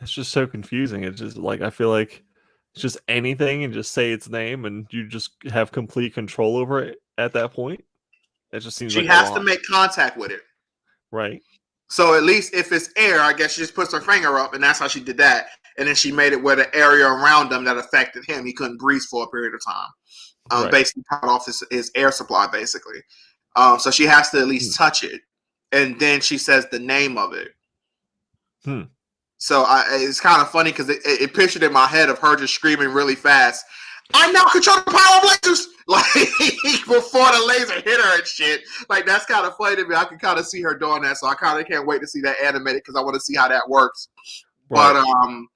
It's just so confusing. It's just like, I feel like it's just anything and just say its name and you just have complete control over it at that point. It just seems she like has to make contact with it. Right. So at least if it's air, I guess she just puts her finger up, and that's how she did that. and then she made it where the area around him that affected him, he couldn't breathe for a period of time. Right. Basically cut off his air supply, basically. So she has to at least touch it, and then she says the name of it. So it's kind of funny because it pictured in my head of her just screaming really fast, "I now control the power of lasers!" Like before the laser hit her and shit. Like that's kind of funny to me. I can kind of see her doing that, so I kind of can't wait to see that animated because I want to see how that works. Right. But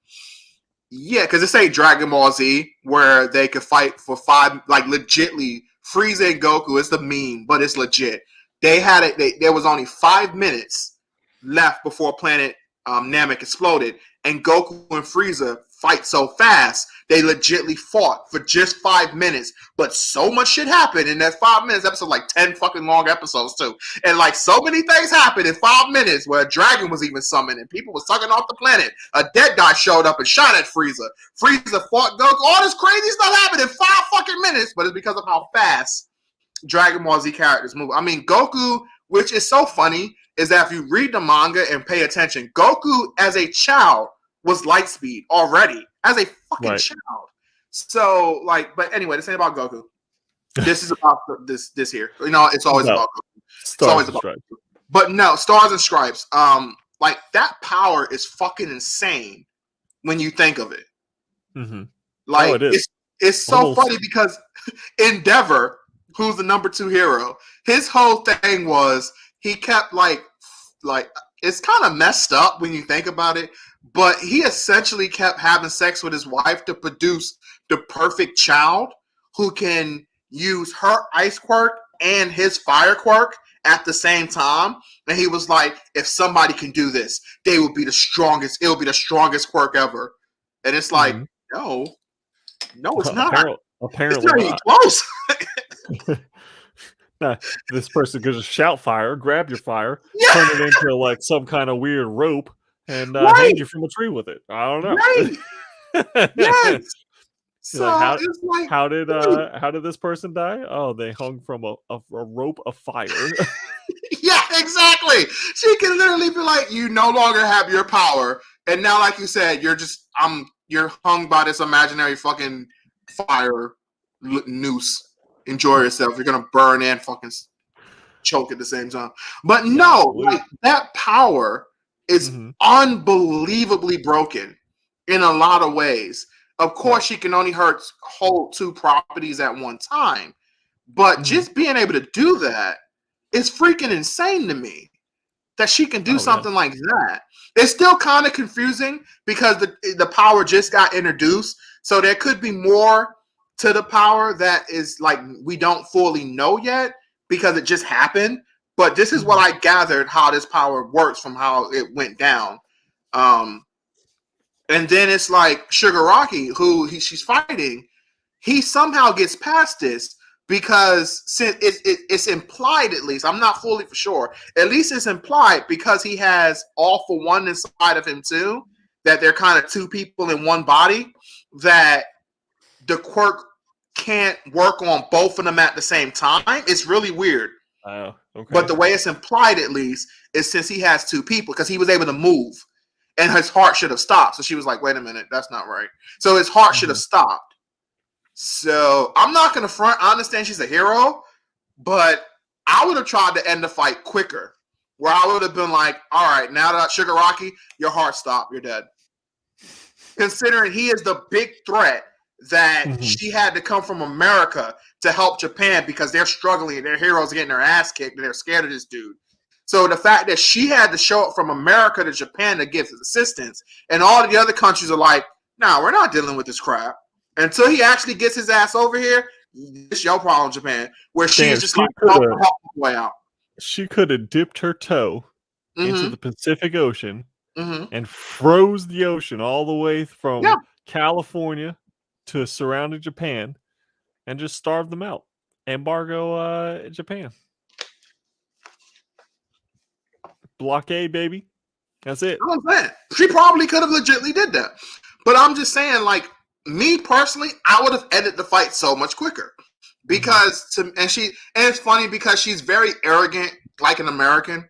yeah, because this ain't Dragon Ball Z where they could fight for 5, like legitly Frieza and Goku. It's the meme, but it's legit. They had it. There was only 5 minutes left before planet Namek exploded, and Goku and Frieza fight so fast they legitly fought for just 5 minutes, but so much shit happened in that 5 minutes episode, like 10 fucking long episodes too, and like so many things happened in 5 minutes where a dragon was even summoned and people were sucking off the planet. A dead guy showed up and shot at Frieza. Frieza fought Goku. All this crazy stuff happened in 5 fucking minutes, but it's because of how fast Dragon Ball Z characters move. I mean, Goku, which is so funny, is that if you read the manga and pay attention, Goku as a child was light speed already as a fucking child. So like, but anyway, this ain't about Goku. This is about this here. You know, it's always about Goku. It's always about Goku. But no, Stars and Stripes. Like that power is fucking insane when you think of it. Mm-hmm. Like it's so funny because Endeavor, who's the number 2 hero, his whole thing was he kept like it's kind of messed up when you think about it, but he essentially kept having sex with his wife to produce the perfect child who can use her ice quirk and his fire quirk at the same time. And he was like, if somebody can do this, they will be the strongest. It'll be the strongest quirk ever. And it's like, no, it's not. Apparently it's not even close. This person could just shout fire, grab your fire, turn it into like some kind of weird rope, and hang you from a tree with it. I don't know. Right. Yes. So how did this person die? Oh, they hung from a rope of fire. Yeah, exactly. She can literally be like, you no longer have your power, and now, like you said, you're hung by this imaginary fucking fire noose. Enjoy yourself. You're gonna burn and fucking choke at the same time. But no, like that power is unbelievably broken in a lot of ways. Of course, she can only hold 2 properties at one time, but just being able to do that is freaking insane to me. That she can do something like that. It's still kind of confusing because the power just got introduced, so there could be more to the power that is like we don't fully know yet because it just happened. But this is what I gathered how this power works from how it went down. And then it's like Shigaraki, who she's fighting, he somehow gets past this because since it's implied, at least I'm not fully for sure. At least it's implied because he has All for One inside of him too. That they're kind of 2 people in one body. That the quirk can't work on both of them at the same time. It's really weird. Oh, okay. But the way it's implied, at least, is since he has 2 people, because he was able to move, and his heart should have stopped. So she was like, "Wait a minute, that's not right." So his heart should have stopped. So I'm not gonna front. I understand she's a hero, but I would have tried to end the fight quicker, where I would have been like, "All right, now that Shigaraki, your heart stopped, you're dead." Considering he is the big threat. That she had to come from America to help Japan because they're struggling and their heroes are getting their ass kicked and they're scared of this dude. So the fact that she had to show up from America to Japan to give assistance, and all the other countries are like, "Nah, we're not dealing with this crap." Until he actually gets his ass over here, it's your problem, Japan. Where she's just like, help the way out. She could have dipped her toe into the Pacific Ocean and froze the ocean all the way from California to surrounding Japan and just starve them out. Embargo Japan. Blockade, baby. That's it. I'm saying. She probably could have legitimately did that. But I'm just saying, like, me personally, I would have ended the fight so much quicker. Because and it's funny because she's very arrogant, like an American.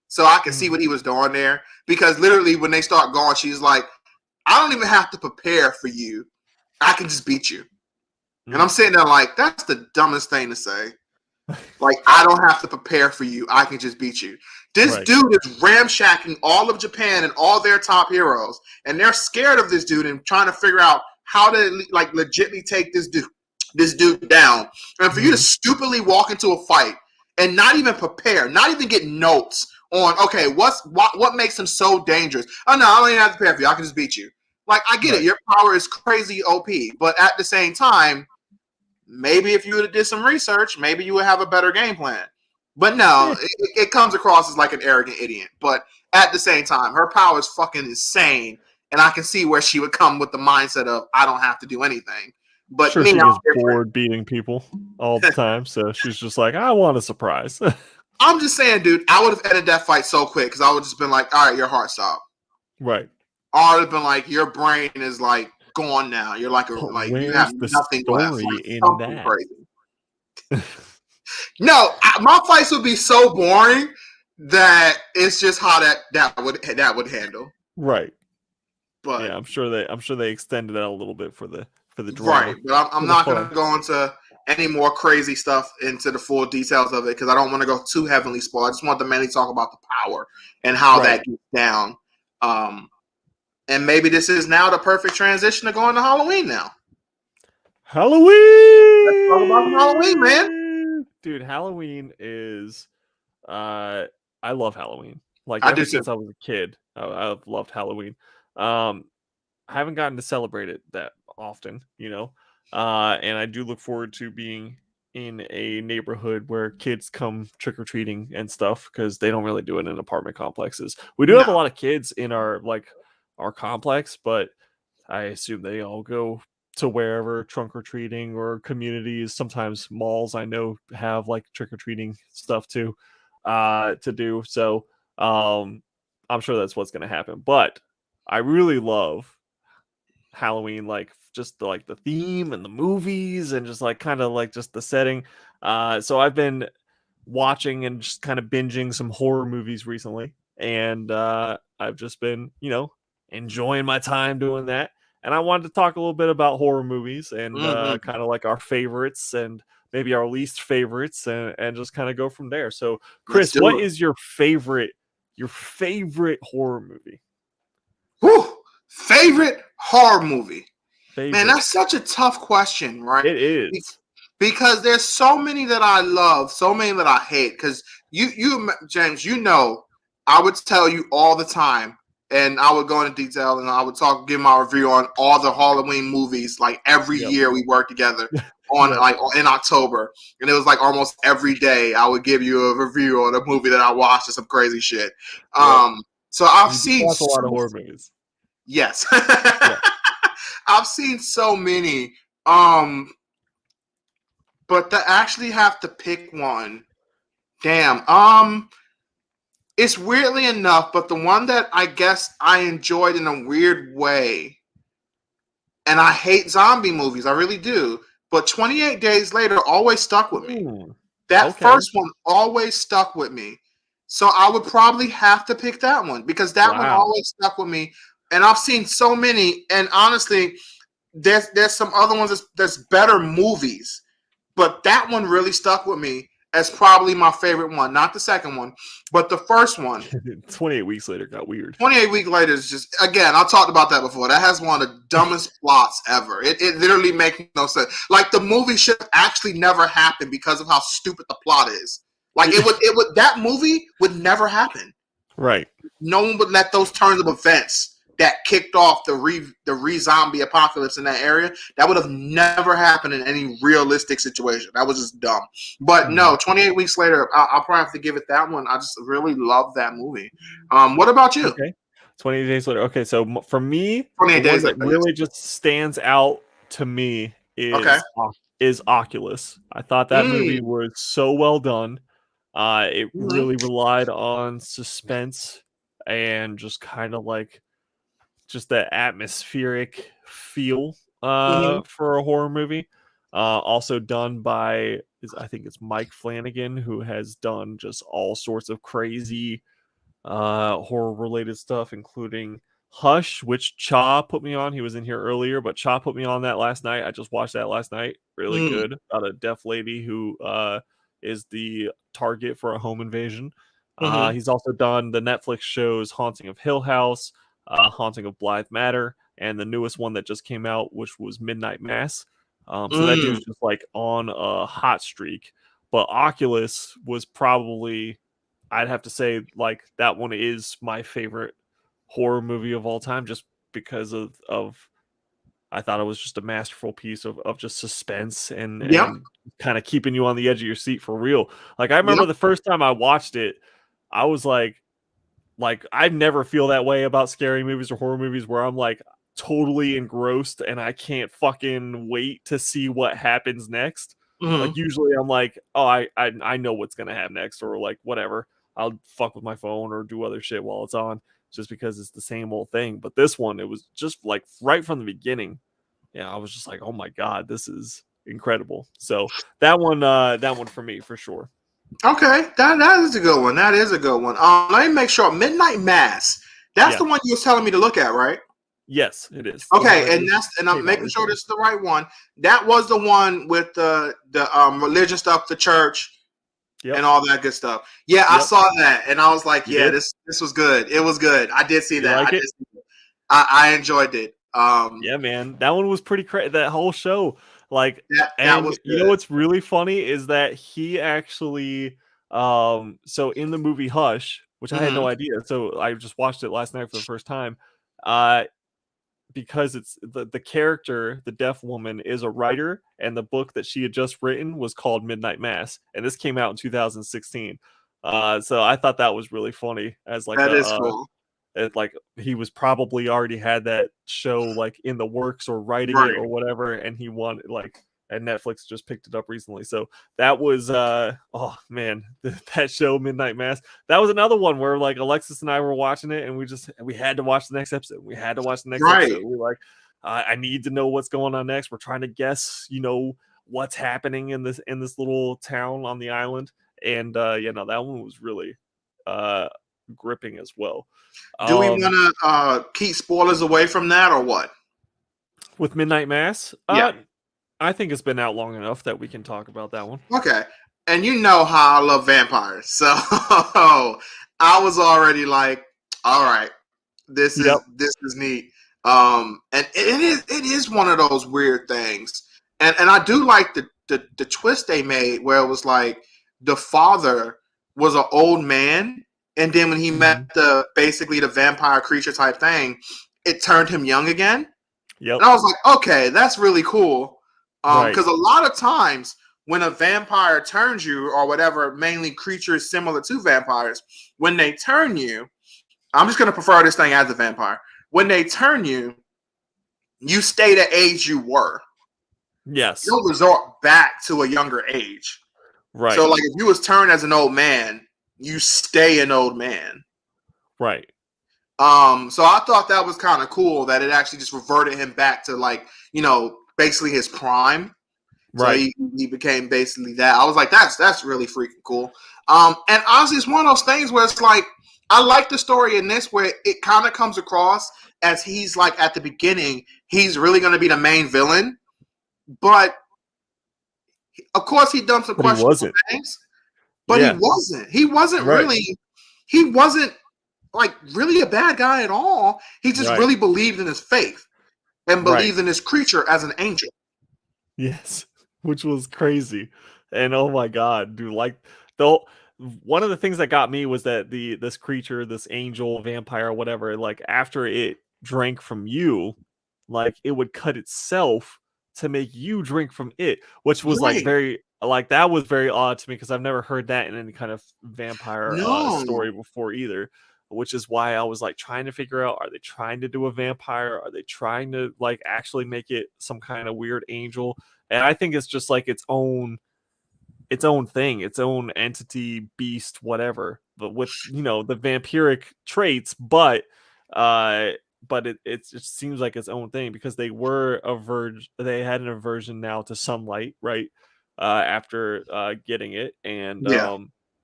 So I can see what he was doing there. Because literally when they start going, she's like, I don't even have to prepare for you. I can just beat you. And I'm sitting there like, that's the dumbest thing to say. Like, I don't have to prepare for you. I can just beat you. This dude is ramshacking all of Japan and all their top heroes. And they're scared of this dude and trying to figure out how to like legitimately take this dude down. And for you to stupidly walk into a fight and not even prepare, not even get notes on, okay, what makes him so dangerous? Oh, no, I don't even have to prepare for you. I can just beat you. Like, I get it. Your power is crazy OP. But at the same time, maybe if you would have did some research, maybe you would have a better game plan. But no, it comes across as like an arrogant idiot. But at the same time, her power is fucking insane. And I can see where she would come with the mindset of, I don't have to do anything. But sure, she gets bored beating people all the time. So she's just like, I want a surprise. I'm just saying, dude, I would have ended that fight so quick because I would have just been like, all right, your heart stopped. Right. I would have been like, your brain is like gone now. You're like, you have nothing left. Like, in that? Crazy. No, my fights would be so boring that it's just how that would handle. Right. But yeah, I'm sure they extended that a little bit for the drama. Right, but I'm not going to go into any more crazy stuff into the full details of it because I don't want to go too heavily spoiled. I just want to mainly talk about the power and how that gets down. And maybe this is now the perfect transition to go into Halloween now. Halloween! Let's talk about Halloween, man. Dude, Halloween is I love Halloween. Like I ever since I was a kid, I've loved Halloween. I haven't gotten to celebrate it that often, and I do look forward to being in a neighborhood where kids come trick-or-treating and stuff because they don't really do it in apartment complexes. We do have a lot of kids in our complex, but I assume they all go to wherever trunk-or-treating or communities. Sometimes malls I know have like trick-or-treating stuff too to do. So I'm sure that's what's going to happen. But I really love Halloween, like just the theme and the movies and just like kind of like just the setting. So I've been watching and just kind of binging some horror movies recently, and I've just been enjoying my time doing that. And I wanted to talk a little bit about horror movies and kind of like our favorites and maybe our least favorites and just kind of go from there. So Chris, what is your favorite horror movie? Whew. Favorite horror movie? Man, that's such a tough question, right? It is. Because there's so many that I love, so many that I hate. Because you, James, I would tell you all the time, and I would go into detail, and I would give my review on all the Halloween movies. Like every year we work together on like in October, and it was like almost every day I would give you a review on a movie that I watched or some crazy shit. So I've seen a lot of horror movies. Yes. I've seen so many. But to actually have to pick one, damn. It's weirdly enough, but the one that I guess I enjoyed in a weird way, and I hate zombie movies, I really do, but 28 Days Later always stuck with me. That first one always stuck with me. So I would probably have to pick that one because that one always stuck with me. And I've seen so many, and honestly, there's some other ones that's better movies, but that one really stuck with me as probably my favorite one. Not the second one, but the first one. 28 Weeks Later got weird. 28 Weeks Later is just, again, I talked about that before. That has one of the dumbest plots ever. It literally makes no sense. Like the movie should actually never happen because of how stupid the plot is. Like it would that movie would never happen. Right. No one would let those turns of events that kicked off the re-zombie apocalypse in that area. That would have never happened in any realistic situation. That was just dumb. But no, 28 Weeks Later, I'll probably have to give it that one. I just really love that movie. What about you? Okay. 28 Days Later. Okay, so for me, 28 the Days one that really just stands out to me is Oculus. I thought that movie was so well done. It really relied on suspense and just kind of like just that atmospheric feel for a horror movie. Also done by, I think it's Mike Flanagan, who has done just all sorts of crazy horror related stuff, including Hush, which Cha put me on. He was in here earlier, but Cha put me on that last night. I just watched that last night. Really Mm, good. About a deaf lady who is the target for a home invasion. hmm He's also done the Netflix shows Haunting of Hill House, Haunting of Blythe Manor, and the newest one that just came out, which was Midnight Mass. So that mm. dude's just like on a hot streak. But Oculus was probably, I'd have to say, like that one is my favorite horror movie of all time, just because of I thought it was just a masterful piece of just suspense Yep, and kind of keeping you on the edge of your seat for real. Like I remember yep. the first time I watched it, I was like I never feel that way about scary movies or horror movies where I'm like totally engrossed and I can't fucking wait to see what happens next. hmm Like usually I'm like, oh, I know what's gonna happen next, or like whatever. I'll fuck with my phone or do other shit while it's on, just because it's the same old thing. But this one, it was just like right from the beginning. Yeah, I was just like, oh my god, this is incredible. So that one for me for sure. Okay, that is a good one. That is a good one. Let me make sure. Midnight Mass. That's Yeah. the one you was telling me to look at, right? Yes, it is. The one Okay, that and was I'm making $8. sure Yeah. this is the right one. That was the one with the religion stuff, the church, Yep. and all that good stuff. Yeah, I Yep. saw that, and I was like, You yeah, did? this was good. It was good. I did see You that. like it? I enjoyed it. Yeah, man. That one was pretty crazy. That whole show. Like, That and was you know good. what's really funny is that he actually so in the movie Hush, which I had no hmm idea. So I just watched it last night for the first time. Uh because it's the character, the deaf woman, is a writer, and the book that she had just written was called Midnight Mass, and this came out in 2016. So I thought that was really funny as like That is cool. like he was probably already had that show like in the works or writing it Right. or whatever, and he wanted like, and Netflix just picked it up recently. So that was oh man, that show Midnight Mass. That was another one where like Alexis and I were watching it, and we had to watch the next episode. We had to watch the next Right. episode. We like, I need to know what's going on next. We're trying to guess, what's happening in this little town on the island. And that one was really uh gripping as well. Do we want to keep spoilers away from that or what? With Midnight Mass, Yeah. I think it's been out long enough that we can talk about that one. Okay. And you know how I love vampires. So I was already like, all right, Yep. this is neat. And it is one of those weird things. And I do like the twist they made where it was like the father was an old man, and then when he met Mhm. the basically the vampire creature type thing, it turned him young again. Yep. And I was like, okay, that's really cool. Right. Because a lot of times when a vampire turns you or whatever, mainly creatures similar to vampires, when they turn you, I'm just going to prefer this thing as a vampire. When they turn you, you stay the age you were. You Yes. don't resort back to a younger age. So, Right. like, if you was turned as an old man, you stay an old man. Right. So I thought that was kind of cool that it actually just reverted him back to like, basically his prime. So Right. he became basically that. I was like, that's really freaking cool. And honestly, it's one of those things where it's like I like the story in this where it kind of comes across as he's like at the beginning, he's really going to be the main villain, but of course he done some But he questionable wasn't. things. But he Yeah. wasn't. He wasn't Right. really. He wasn't like really a bad guy at all. He just Right. really believed in his faith and Right. believed in his creature as an angel. Yes. Which was crazy. And oh my god, dude, like the one of the things that got me was that this creature, this angel, vampire, whatever, like after it drank from you, like it would cut itself to make you drink from it, which was like Right. very like that was very odd to me because I've never heard that in any kind of vampire No. story before either. Which is why I was like trying to figure out, are they trying to do a vampire? Are they trying to like actually make it some kind of weird angel? And I think it's just like its own thing, its own entity, beast, whatever, but with the vampiric traits, uh it just seems like its own thing because they had an aversion now to sunlight, right? After getting it. And Yeah.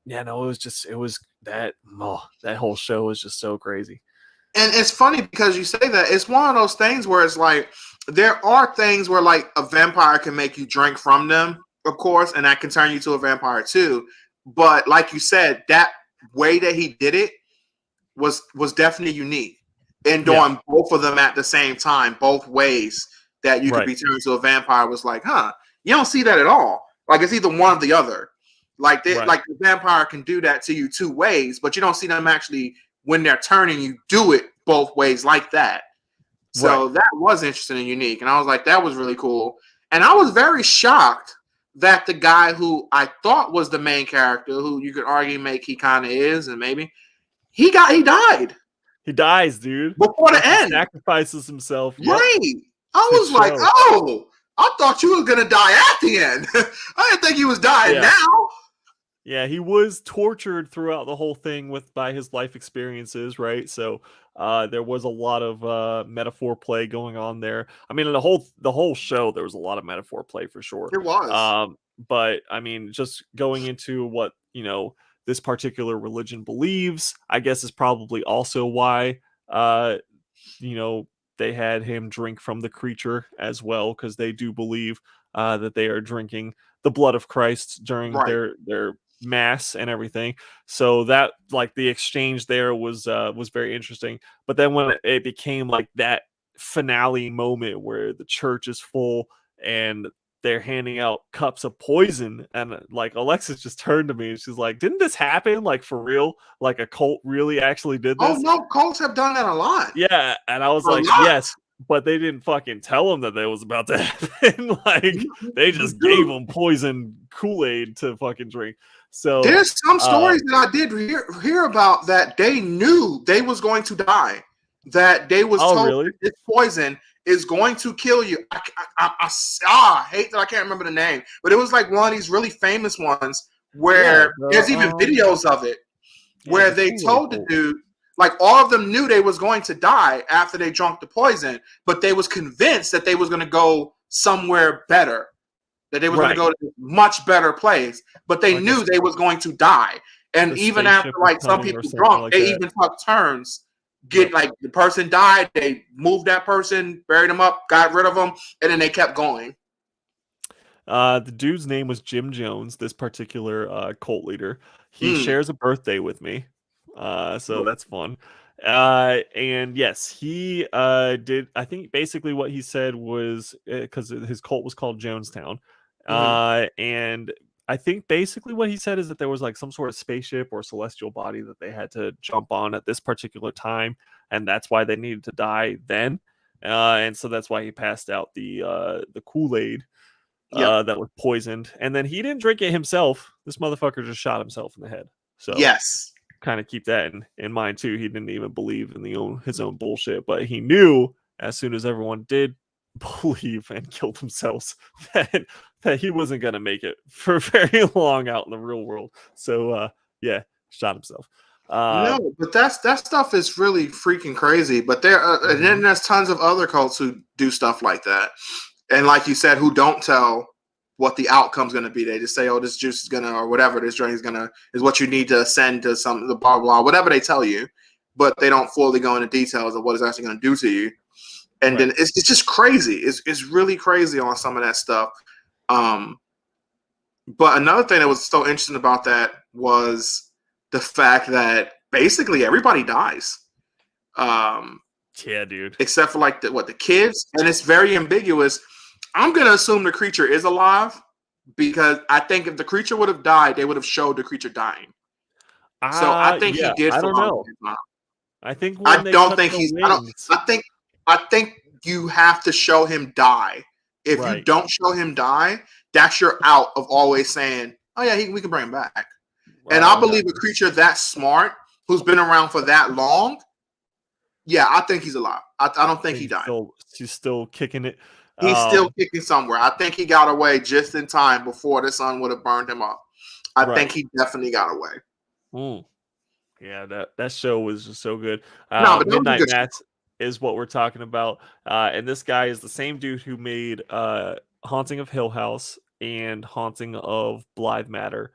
yeah, no, it was that whole show was just so crazy. And it's funny because you say that. It's one of those things where it's like there are things where like a vampire can make you drink from them, of course, and that can turn you to a vampire too. But like you said, that way that he did it was definitely unique. And doing both of them at the same time, both ways that you could be turned to a vampire was like, huh, you don't see that at all. Like it's either one or the other. Like like the vampire can do that to you two ways, but you don't see them actually when they're turning you do it both ways like that. So that was interesting and unique. And I was like, that was really cool. And I was very shocked that the guy who I thought was the main character, who you could argue make he kind of is, and maybe he died. He dies, dude. Before the end. Sacrifices himself. Right. I was like, oh, I thought you were going to die at the end. I didn't think he was dying now. Yeah, he was tortured throughout the whole thing by his life experiences, right? So there was a lot of metaphor play going on there. I mean, the whole show, there was a lot of metaphor play for sure. It was. But I mean, just going into what, this particular religion believes, I guess is probably also why, they had him drink from the creature as well, because they do believe that they are drinking the blood of Christ during their mass and everything. So that, like, the exchange there was very interesting. But then when it became like that finale moment where the church is full and they're handing out cups of poison, and like Alexis just turned to me and she's like, didn't this happen like for real? Like a cult really actually did this? Oh no, cults have done that a lot. Yeah. And I was like, yes, but they didn't fucking tell him that was about to happen. Like they just gave him poison Kool-Aid to fucking drink. So there's some stories that I did hear about that they knew they was going to die. That they was told really? that this poison is going to kill you. I hate that I can't remember the name, but it was like one of these really famous ones where there's even videos of it where they told the dude, like all of them knew they was going to die after they drank the poison, but they was convinced that they was going to go somewhere better, that they was going to go to a much better place, but they knew they was going to die. And even after like some people drunk, they even took turns. Like the person died, they moved that person, buried him up, got rid of them, and then they kept going. The dude's name was Jim Jones, this particular cult leader. He shares a birthday with me, so that's fun. And yes, he did. I think basically what he said was, because his cult was called Jonestown, and I think basically what he said is that there was like some sort of spaceship or celestial body that they had to jump on at this particular time, and that's why they needed to die then. And so that's why he passed out the Kool-Aid that was poisoned, and then he didn't drink it himself. This motherfucker just shot himself in the head. So kind of keep that in mind too. He didn't even believe in his own bullshit, but he knew as soon as everyone did believe and kill themselves that he wasn't going to make it for very long out in the real world. So shot himself. No, but that stuff is really freaking crazy. But and then there's tons of other cults who do stuff like that, and like you said, who don't tell what the outcome's going to be. They just say, "Oh, this juice is gonna," or whatever, "this drink is what you need to ascend to some the blah blah," whatever they tell you, but they don't fully go into details of what it's actually going to do to you. And then it's just crazy. It's really crazy on some of that stuff. But another thing that was so interesting about that was the fact that basically everybody dies. Yeah, dude. Except for like the kids, and it's very ambiguous. I'm gonna assume the creature is alive because I think if the creature would have died, they would have showed the creature dying. So I think he did. I don't know. I think I don't think he's. I think you have to show him die. If you don't show him die, that's your out of always saying, "Oh yeah, we can bring him back." And I believe a creature that smart, who's been around for that long, yeah, I think he's alive. I don't think he died. He's still kicking it. He's still kicking somewhere. I think he got away just in time before the sun would have burned him up. I think he definitely got away. Yeah, that show was just so good. But Midnight Mats is what we're talking about. And this guy is the same dude who made Haunting of Hill House and Haunting of Blythe Manor,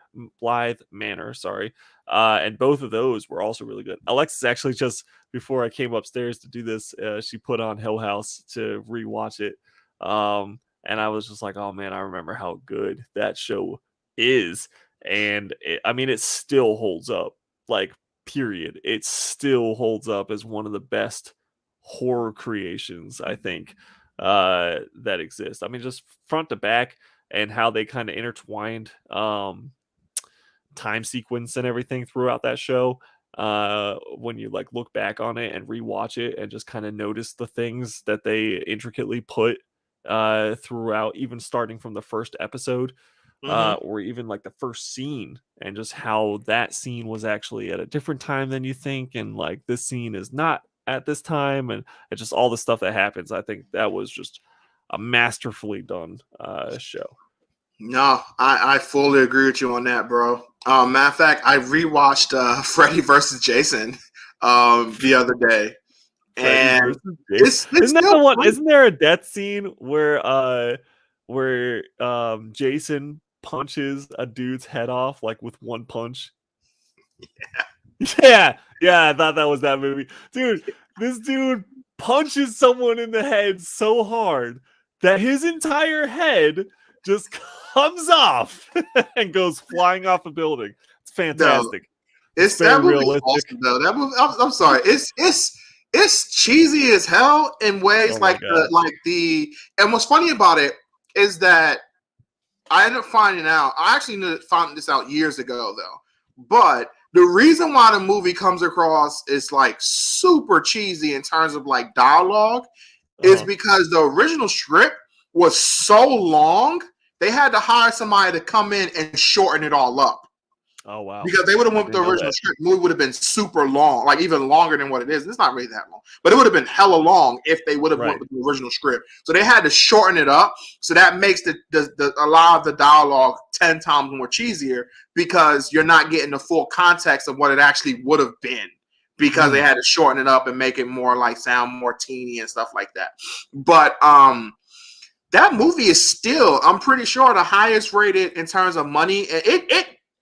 sorry. And both of those were also really good. Alexis actually, just before I came upstairs to do this, she put on Hill House to rewatch it. And I was just like, oh man, I remember how good that show is. And it still holds up, like, period. It still holds up as one of the best horror creations, I think, that exist. I mean, just front to back, and how they kind of intertwined time sequence and everything throughout that show. When you like look back on it and rewatch it and just kind of notice the things that they intricately put throughout, even starting from the first episode, or even like the first scene, and just how that scene was actually at a different time than you think, and like this scene is not at this time, and it's just all the stuff that happens. I think that was just a masterfully done show. No, I fully agree with you on that, bro. Matter of fact, I rewatched Freddy versus Jason the other day. And it's isn't that the one? funny. Isn't there a death scene where Jason punches a dude's head off like with one punch? Yeah. I thought that was that movie. Dude, this dude punches someone in the head so hard that his entire head just comes off and goes flying off a building. It's fantastic. No, it's that movie awesome, though. That movie, I'm sorry. It's cheesy as hell in ways and what's funny about it is that I ended up finding out. I actually found this out years ago, though. But the reason why the movie comes across is like super cheesy in terms of like dialogue is because the original script was so long, they had to hire somebody to come in and shorten it all up. Oh, wow. Because they would have went with the original script. The movie would have been super long, like even longer than what it is. It's not really that long, but it would have been hella long if they would have went with the original script. So they had to shorten it up. So that makes a lot of the dialogue 10 times more cheesier, because you're not getting the full context of what it actually would have been, because they had to shorten it up and make it more like sound more teeny and stuff like that. But that movie is still, I'm pretty sure, the highest rated in terms of money.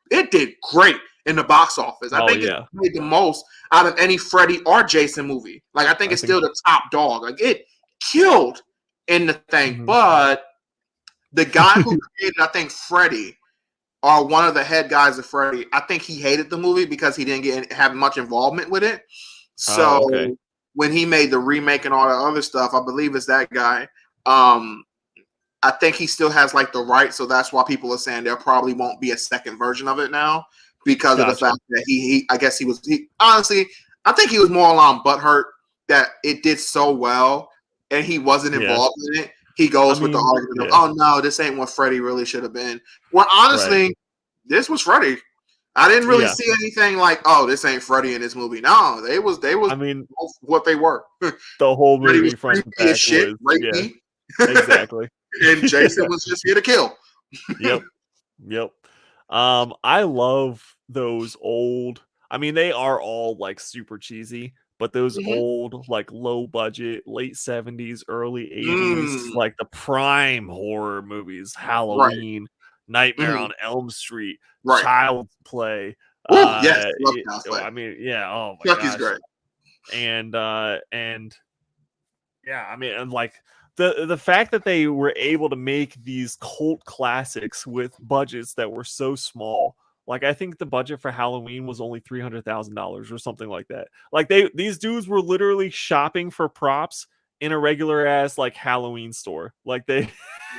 It did great in the box office. I think it made the most out of any Freddy or Jason movie. Like, I think it's still the top dog. Like, it killed in the thing. But the guy who created, I think, Freddy, or one of the head guys of Freddy, I think he hated the movie because he didn't have much involvement with it. So when he made the remake and all that other stuff, I believe it's that guy. I think he still has like the right, so that's why people are saying there probably won't be a second version of it now, because of the fact that honestly, I think he was more along butthurt that it did so well and he wasn't involved in it. He goes with the argument of, oh no, this ain't what Freddy really should have been. Well, honestly, this was Freddy. I didn't really see anything like, oh, this ain't Freddy in this movie. No, they was what they were. The whole movie front to back was exactly. And Jason was just here to kill. Yep. I love those old. I mean, they are all like super cheesy, but those old, like low budget, late 70s, early 80s, like the prime horror movies, Halloween, Nightmare on Elm Street, Child's Play. Yes, I mean, oh my Chucky's gosh. great. And I mean, and like the fact that they were able to make these cult classics with budgets that were so small. Like, I think the budget for Halloween was only $300,000 or something like that. Like, these dudes were literally shopping for props in a regular ass like Halloween store. Like they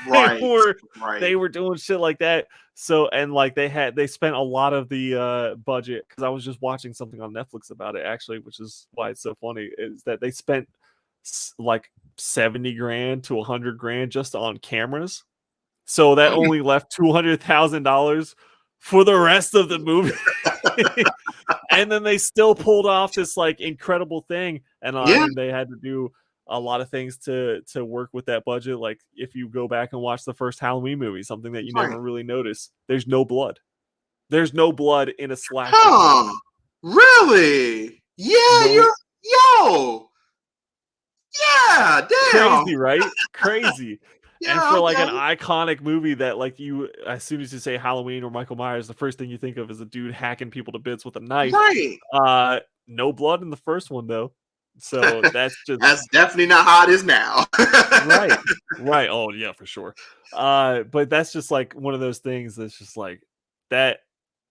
were doing shit like that. So, and like they spent a lot of the budget, because I was just watching something on Netflix about it actually, which is why it's so funny, is that they spent like $70,000 to $100,000 just on cameras. So that only left $200,000 for the rest of the movie. And then they still pulled off this like incredible thing. And I mean, they had to do a lot of things to work with that budget. Like, if you go back and watch the first Halloween movie, something that you never really notice, there's no blood. There's no blood in a slasher. Huh. Really? Yeah, Yeah, damn. Crazy, right? Crazy. And Yeah, for like an okay. iconic movie that like you, as soon as you say Halloween or Michael Myers, the first thing you think of is a dude hacking people to bits with a knife. Right. No blood in the first one though. So that's just That's definitely not how it is now. right. Right. Oh yeah, for sure. But that's just like one of those things that's just like that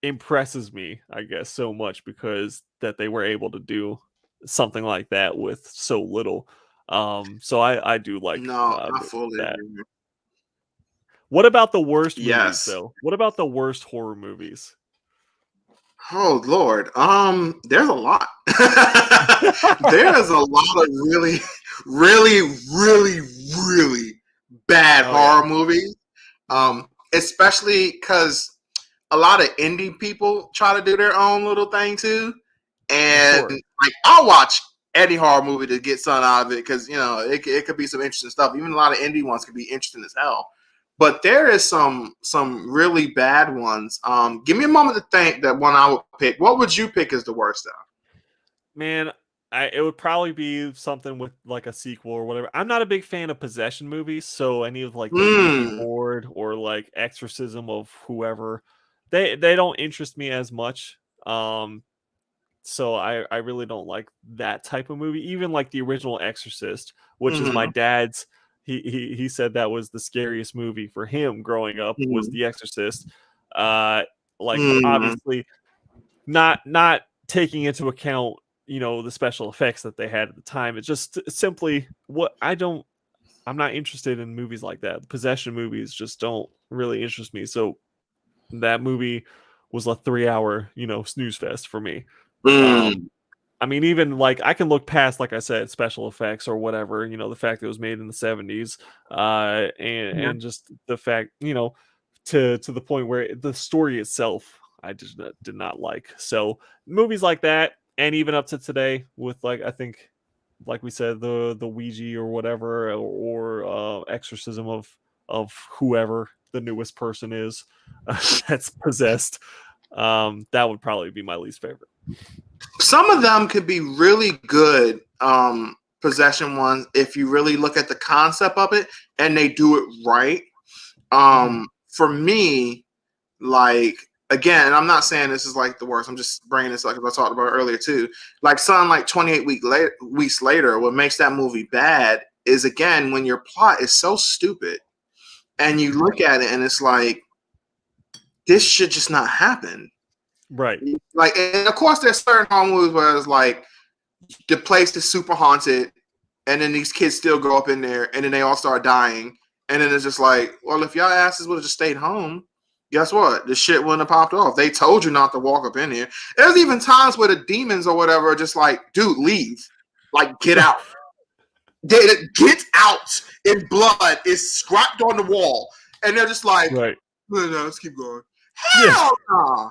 impresses me, I guess, so much because that they were able to do something like that with so little. So I do like No, I fully that. agree. What about the worst movies Yes. though? What about the worst horror movies? Oh Lord. There's a lot. There's a lot of really, really, really, really bad Oh yeah, horror movies. Especially because a lot of indie people try to do their own little thing too. And sure. like I'll watch any horror movie to get something out of it because it could be some interesting stuff. Even a lot of indie ones could be interesting as hell. But there is some really bad ones. Give me a moment to think that one I would pick. What would you pick as the worst though? Man, it would probably be something with like a sequel or whatever. I'm not a big fan of possession movies, so any of like the Ouija Hmm. board or like exorcism of whoever, they don't interest me as much. So I really don't like that type of movie. Even like the original Exorcist, which is my Hmm. dad's. He said that was the scariest movie for him growing up was Hmm. The Exorcist. Uh, like Hmm. obviously not taking into account the special effects that they had at the time. It's just simply what I'm not interested in movies like that. Possession movies just don't really interest me. So that movie was a 3 hour snooze fest for me. Hmm. um I mean, even like I can look past, like I said, special effects or whatever, the fact that it was made in the 70s, and just the fact, to the point where the story itself I just did not like. So movies like that, and even up to today, with like I think, like we said, the Ouija or whatever, or exorcism of whoever the newest person is that's possessed. That would probably be my least favorite. Some of them could be really good possession ones if you really look at the concept of it and they do it right. Mhm. For me, like again, and I'm not saying this is like the worst. I'm just bringing this up because I talked about it earlier too. Like something like weeks later, what makes that movie bad is again when your plot is so stupid and you look at it and it's like this should just not happen. Right. Like, and of course, there's certain horror movies where it's like the place is super haunted, and then these kids still go up in there, and then they all start dying, and then it's just like, well, if y'all asses would have just stayed home, guess what? The shit wouldn't have popped off. They told you not to walk up in here. There's even times where the demons or whatever are just like, dude, leave, like get out. Get out in blood is scrapped on the wall, and they're just like, Right. no, let's keep going. Yeah. Hell no.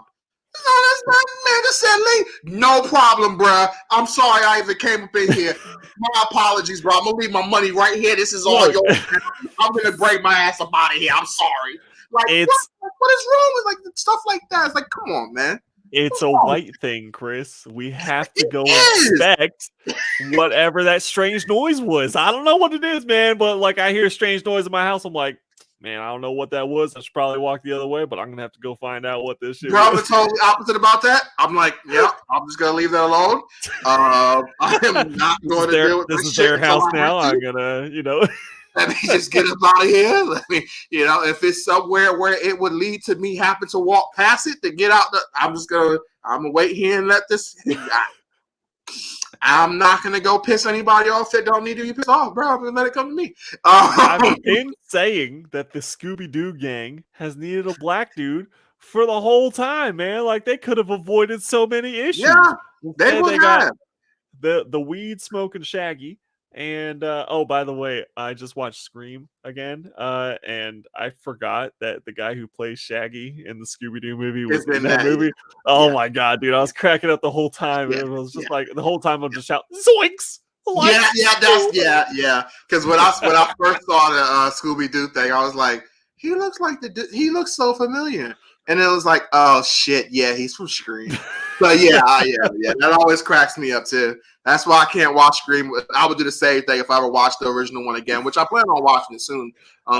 No, that's not man. Just said leave. No problem, bro. I'm sorry I even came up in here. My apologies, bro. I'm gonna leave my money right here. This is all Look, yours. I'm gonna break my ass up out of here. I'm sorry. Like it's what is wrong with like stuff like that? It's like, come on, man. it's a Come on. white thing, Chris. We have to It go is. inspect whatever that strange noise was. I don't know what it is, man, but like I hear a strange noise in my house. I'm like, man, I don't know what that was. I should probably walk the other way, but I'm gonna have to go find out what this shit Bro, I'm the was. totally opposite about that. I'm like, yeah, I'm just gonna leave that alone. I am not going to deal with This this is shit their until house I now. have I'm to. gonna, Let me just get up out of here. Let me, if it's somewhere where it would lead to me having to walk past it to get out, I'm gonna wait here and let this. I'm not gonna go piss anybody off that don't need to be pissed off, bro. I'm gonna let it come to me. I've been saying that the Scooby Doo gang has needed a black dude for the whole time, man. Like they could have avoided so many issues. Yeah, they Instead, would they got have. the weed smoking Shaggy. And oh, by the way, I just watched Scream again, and I forgot that the guy who plays Shaggy in the Scooby Doo movie It's was in been that that. movie. Oh Yeah, my god, dude, I was cracking up the whole time. yeah, It was yeah. just like the whole time I'm just shouting, "Zoinks!" Like, Yeah. Because when I first saw the Scooby Doo thing, I was like, he looks so familiar. And it was like, oh shit, yeah, he's from Scream. But yeah, that always cracks me up too. That's why I can't watch Scream. I would do the same thing if I ever watched the original one again, which I plan on watching it soon.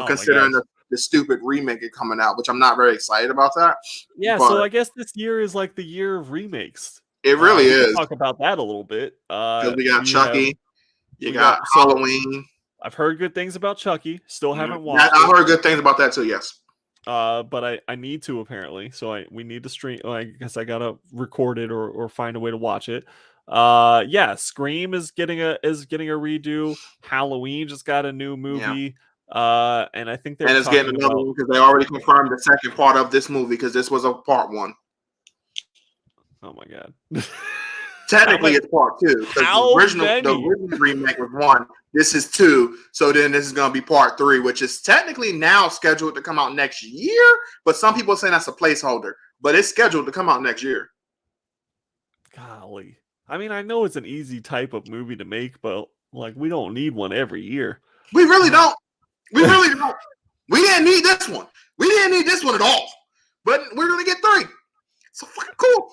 Considering the stupid remake is coming out, which I'm not very excited about that. Yeah, but so I guess this year is like the year of remakes. It really is. Talk about that a little bit. Because we got Chucky, you got Halloween. I've heard good things about Chucky. Still haven't watched. I heard good things about that too. Yes. But I need to apparently. So we need to stream. I guess I gotta record it or find a way to watch it. Yeah, Scream is getting a redo. Halloween just got a new movie. Yeah. And I think it's getting another one because they already confirmed the second part of this movie because this was a part 1. Oh my god. Technically, it's part 2. The original remake was 1. This is 2. So then this is going to be part 3, which is technically now scheduled to come out next year. But some people are saying that's a placeholder. But it's scheduled to come out next year. Golly. I mean, I know it's an easy type of movie to make, but like we don't need one every year. We really don't. We really don't. We didn't need this one. We didn't need this one at all. But we're going to get 3. So fucking cool.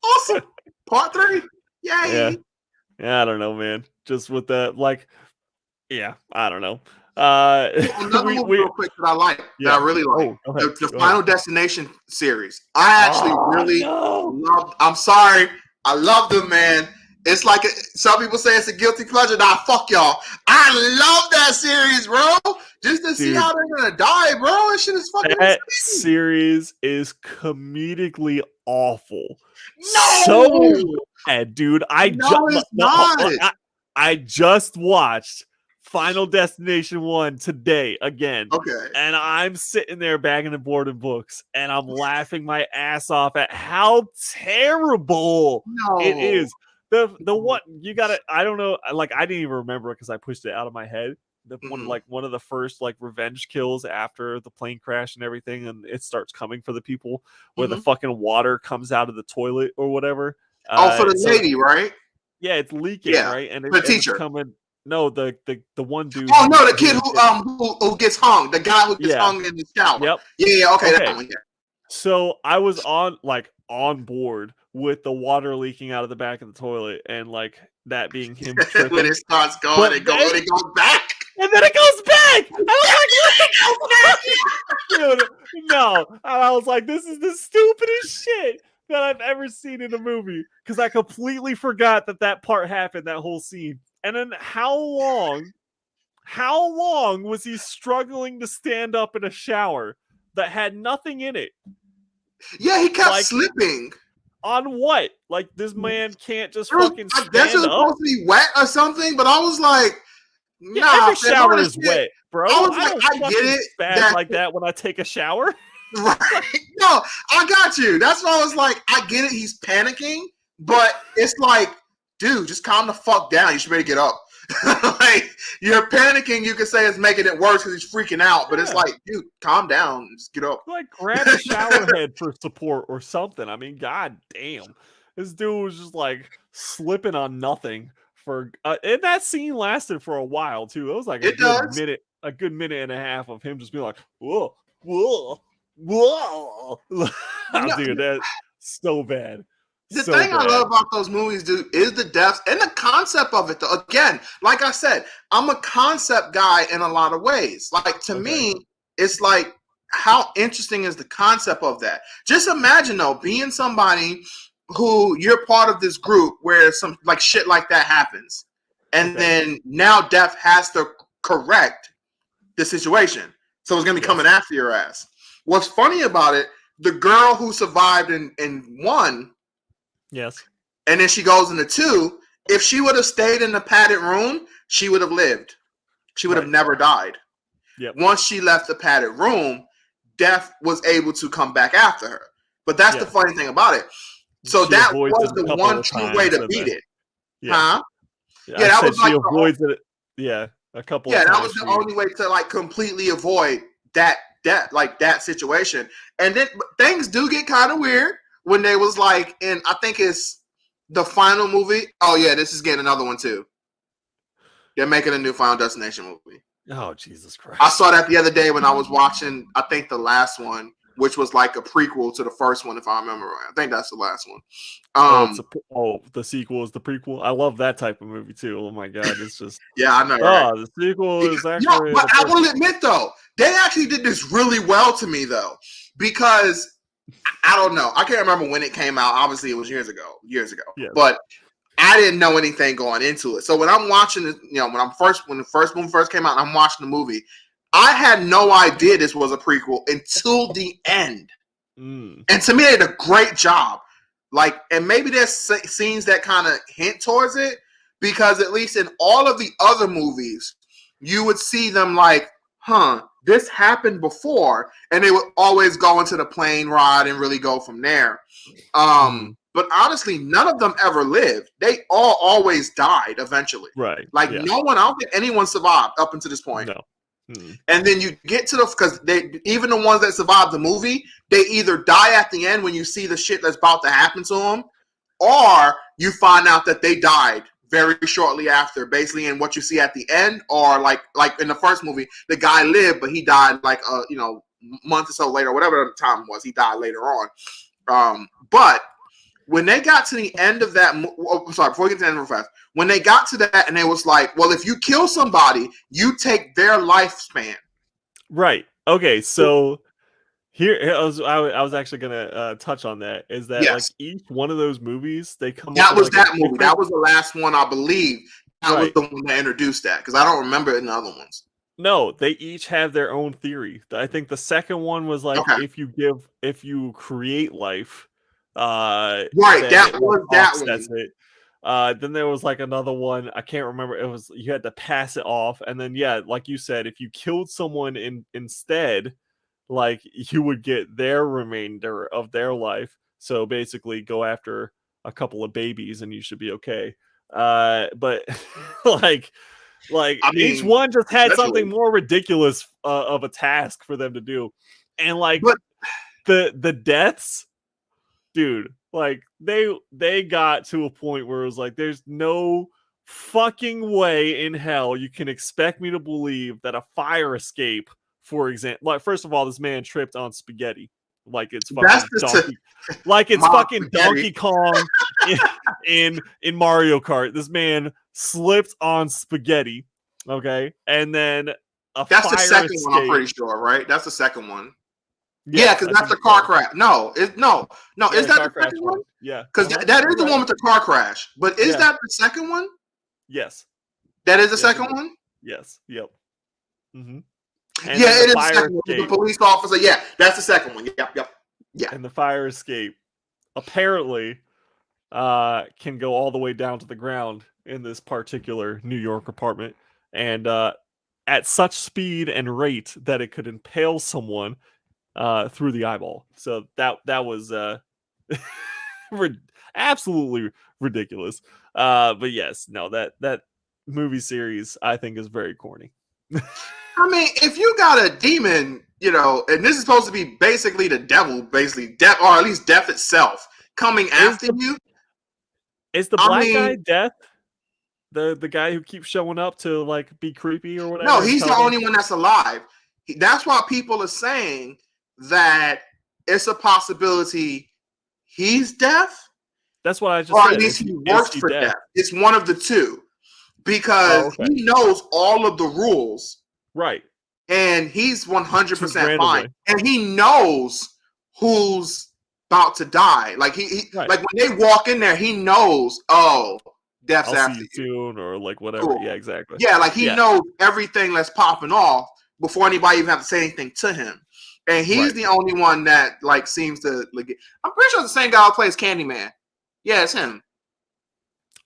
Awesome. Part 3. Yay. Yeah, I don't know, man. Just with that, like, yeah, I don't know. Another movie real quick that I like, that I really like, the Final Destination series. I actually really loved. I'm sorry, I love them, man. It's like some people say it's a guilty pleasure. Nah, fuck y'all. I love that series, bro. Just to see how they're gonna die, bro. That shit is fucking. That series is comedically awful. No, so bad, dude. I just watched Final Destination 1 today again. Okay. And I'm sitting there bagging the board and books, and I'm laughing my ass off at how terrible it is. The one you gotta, I don't know, like I didn't even remember it because I pushed it out of my head. One of the first like revenge kills after the plane crash and everything, and it starts coming for the people where the fucking water comes out of the toilet or whatever. For the lady, right? Yeah, it's leaking, right? And the teacher it's coming. No, the one dude. Oh no, the kid who gets hung. The guy who gets hung in the shower. Yep. Yeah. Okay. That one, So I was on board with the water leaking out of the back of the toilet and like that being him tripping. When it starts going, it goes back. And then it goes back. I was like, dude, no. And I was like, this is the stupidest shit that I've ever seen in a movie. Because I completely forgot that part happened, that whole scene. And then how long was he struggling to stand up in a shower that had nothing in it? Yeah, he kept slipping. On what? Like, this man can't just fucking stand up? I guess it was supposed to be wet or something, but I was like, nah. Every shower is wet, bro. I was like, I get it. Bad like that when I take a shower. Right. No, I got you. That's why I was like, I get it. He's panicking, but it's like, dude, just calm the fuck down. You should better get up. Like, you're panicking, you could say it's making it worse because he's freaking out, but it's like, dude, calm down, just get up. Like, grab a shower head for support or something. I mean, god damn, this dude was just like slipping on nothing for. And that scene lasted for a while too. It was like a good minute and a half of him just being like, whoa, whoa, whoa. Dude, that's so bad. The thing I love about those movies, dude, is the depth and the concept of it. Though, again, like I said, I'm a concept guy in a lot of ways. Like, to me, it's like, how interesting is the concept of that? Just imagine, though, being somebody who you're part of this group where some like shit like that happens. And then now death has to correct the situation. So it's going to be coming after your ass. What's funny about it, the girl who survived in 1, yes, and then she goes into 2. If she would have stayed in the padded room, she would have lived. She would have never died. Yep. Once she left the padded room, death was able to come back after her. But that's the funny thing about it. So that was the one true way to beat it. Huh? Yeah, that was like avoids it. Yeah, a couple. Yeah, that was the only way to like completely avoid that situation. And then things do get kind of weird when they was like in, I think it's the final movie. Oh yeah, this is getting another one too. They're making a new Final Destination movie. Oh Jesus Christ! I saw that the other day when I was watching, I think the last one, which was like a prequel to the first one, if I remember right. I think that's the last one. The sequel is the prequel. I love that type of movie too. Oh my god, it's just yeah, I know. Right? The sequel is actually. But I will admit though, they actually did this really well to me though, because I don't know. I can't remember when it came out. Obviously, it was years ago. Yeah. But I didn't know anything going into it. So when I'm watching it, when the first movie first came out, and I'm watching the movie, I had no idea this was a prequel until the end. And to me, they did a great job. Like, and maybe there's scenes that kind of hint towards it, because at least in all of the other movies, you would see them like, this happened before, and they would always go into the plane ride and really go from there. But honestly, none of them ever lived. They all always died eventually. Right. Like no one, I don't think anyone survived up until this point. No. And then you get to because even the ones that survived the movie, they either die at the end when you see the shit that's about to happen to them, or you find out that they died very shortly after, basically in what you see at the end, or like in the first movie, the guy lived, but he died like month or so later, whatever the time was, he died later on. But when they got to the end of that, before we get to the end real fast, when they got to that and it was like, well, if you kill somebody, you take their lifespan. Right. Okay. So here, I was actually gonna touch on that. Is that like each one of those movies they come? That was like that movie. That was the last one, I believe. That was the one that introduced that, because I don't remember it in the other ones. No, they each have their own theory. I think the second one was like if you create life. That was that one. It. Then there was like another one. I can't remember. It was you had to pass it off, and then like you said, if you killed someone instead, like you would get their remainder of their life. So basically, go after a couple of babies, and you should be okay. But like each one just had something more ridiculous of a task for them to do, and the deaths. Dude, like they got to a point where it was like, there's no fucking way in hell you can expect me to believe that a fire escape, for example, like first of all, this man tripped on spaghetti, like it's fucking Donkey, like it's fucking Donkey Kong in Mario Kart. This man slipped on spaghetti, okay, and then that's the second one. I'm pretty sure, right? That's the second one. Yeah, because that's the car crash. No. Is that the second one? Yeah, because that is the one with the car crash. But is that the second one? Yes, that is the second one. Yes. Yep. Mm-hmm. It is the second one. The police officer. Yeah, that's the second one. Yep. Yeah. And the fire escape apparently can go all the way down to the ground in this particular New York apartment, and at such speed and rate that it could impale someone through the eyeball. So that was absolutely ridiculous. But yes, no, that movie series I think is very corny. I mean, if you got a demon, and this is supposed to be basically the devil, death, or at least death itself, coming after you. Is the black guy Death? The guy who keeps showing up to like be creepy or whatever? No, he's the only one that's alive. That's why people are saying that it's a possibility he's deaf. That's what I just said. Or at least he works for death. It's one of the two, because he knows all of the rules. Right. And he's 100% fine. And he knows who's about to die. Like like when they walk in there, he knows, death's after you soon, or like whatever. Cool. Yeah, exactly. Yeah, like he knows everything that's popping off before anybody even have to say anything to him. And he's the only one that like seems to like. I'm pretty sure it's the same guy who plays Candyman. Yeah, it's him.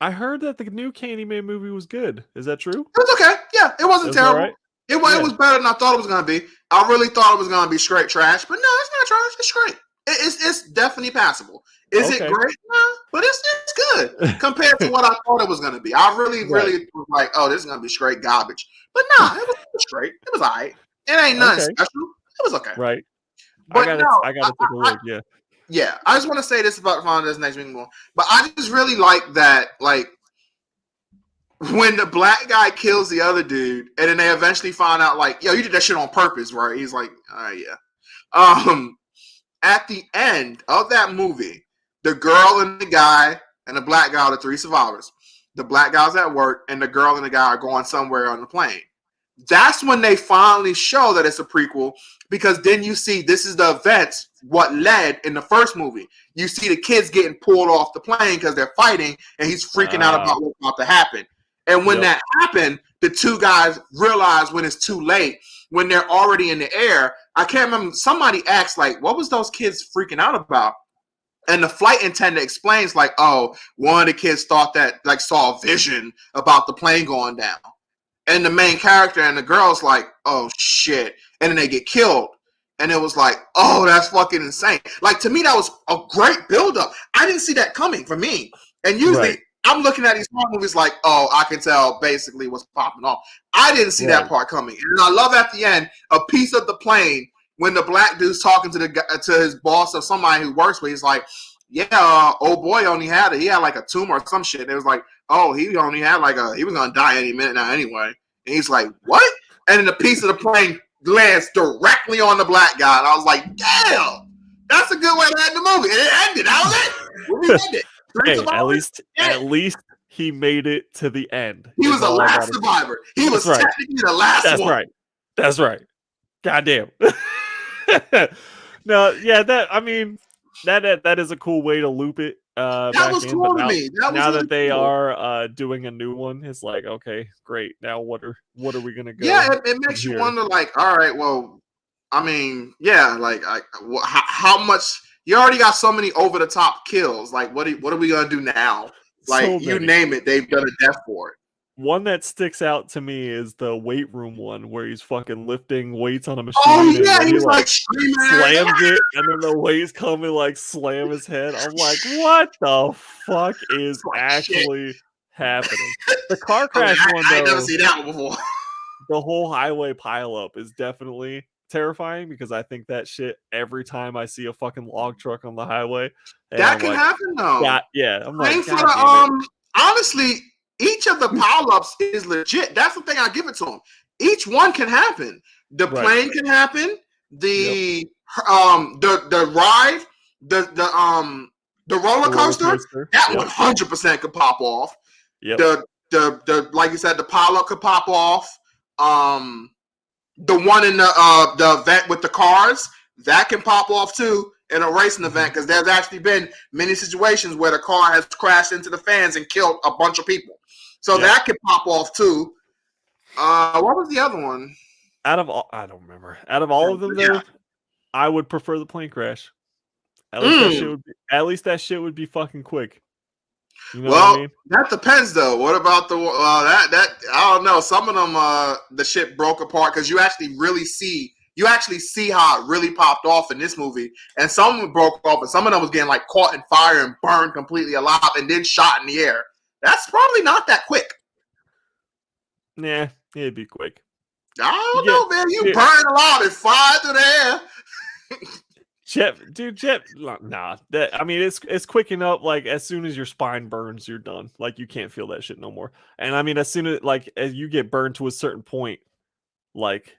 I heard that the new Candyman movie was good. Is that true? It was okay. Yeah, it wasn't terrible. Right? It was better than I thought it was going to be. I really thought it was going to be straight trash, but no, it's not trash. It's great. It's definitely passable. Is it great? No, but it's good compared to what I thought it was going to be. I really was like, this is going to be straight garbage. But no, it was straight. It was all right. It ain't nothing special. It was okay. Right. But I gotta take a look. Yeah. I just want to say this about this next week more. But I just really like that, like, when the black guy kills the other dude, and then they eventually find out, like, yo, you did that shit on purpose, right? He's like, all right, yeah. at the end of that movie, the girl and the guy and the black guy are the 3 survivors. The black guy's at work, and the girl and the guy are going somewhere on the plane. That's when they finally show that it's a prequel, because then you see this is the events what led in the first movie. You see the kids getting pulled off the plane because they're fighting, and he's freaking out about what's about to happen. And when that happened, the 2 guys realize when it's too late, when they're already in the air. I can't remember. Somebody asked, like, what was those kids freaking out about? And the flight attendant explains, like, oh, one of the kids thought that, like, saw a vision about the plane going down. And the main character and the girl's like, oh, shit. And then they get killed. And it was like, oh, that's fucking insane. Like, to me, that was a great buildup. I didn't see that coming for me. And usually I'm looking at these horror movies like, oh, I can tell basically what's popping off. I didn't see that part coming. And I love at the end, a piece of the plane, when the black dude's talking to his boss or somebody who works with, he's like, yeah, old boy only had he had like a tumor or some shit. And it was like, oh, he only had he was gonna die any minute now anyway. And he's like, what? And then the piece of the plane lands directly on the black guy. And I was like, damn, that's a good way to end the movie. And it ended. That was it. We ended. Hey, at least he made it to the end. He was the last survivor. He was technically the last one. That's right. Goddamn. No, yeah, that is a cool way to loop it. That was cool to me. Now that they are doing a new one, it's like, okay, great. Now what are we gonna go? Yeah, it makes you wonder. Like, all right, well, I mean, yeah, like, how much? You already got so many over the top kills. Like, what are we gonna do now? Like, so you name it, they've done a death for it. One that sticks out to me is the weight room one where he's fucking lifting weights on a machine. Oh yeah, he's like slams it, and then the weights come and like slam his head. I'm like, what the fuck is actually happening? The car crash one, though, I never seen that one before. The whole highway pileup is definitely terrifying, because I think that shit every time I see a fucking log truck on the highway. That can happen though. Yeah, I'm like, honestly. Each of the pileups is legit. That's the thing I give it to them. Each one can happen. The plane can happen. The ride, the roller coaster, that 100% could pop off. Yep. The like you said, the pileup could pop off. The one in the event with the cars, that can pop off too in a racing event, because there's actually been many situations where the car has crashed into the fans and killed a bunch of people. So that could pop off too. What was the other one? I don't remember. Out of all of them, though, I would prefer the plane crash. At least that shit would be fucking quick. You know what I mean? That depends, though. What about the that? I don't know. Some of them, the shit broke apart because you actually see how it really popped off in this movie, and some of them broke off, and some of them was getting like caught in fire and burned completely alive, and then shot in the air. That's probably not that quick. Nah, it'd be quick. I don't know, man. You burn alive and fly through the air. Nah. It's quick enough. Like, as soon as your spine burns, you're done. Like, you can't feel that shit no more. And I mean, as soon as you get burned to a certain point, like,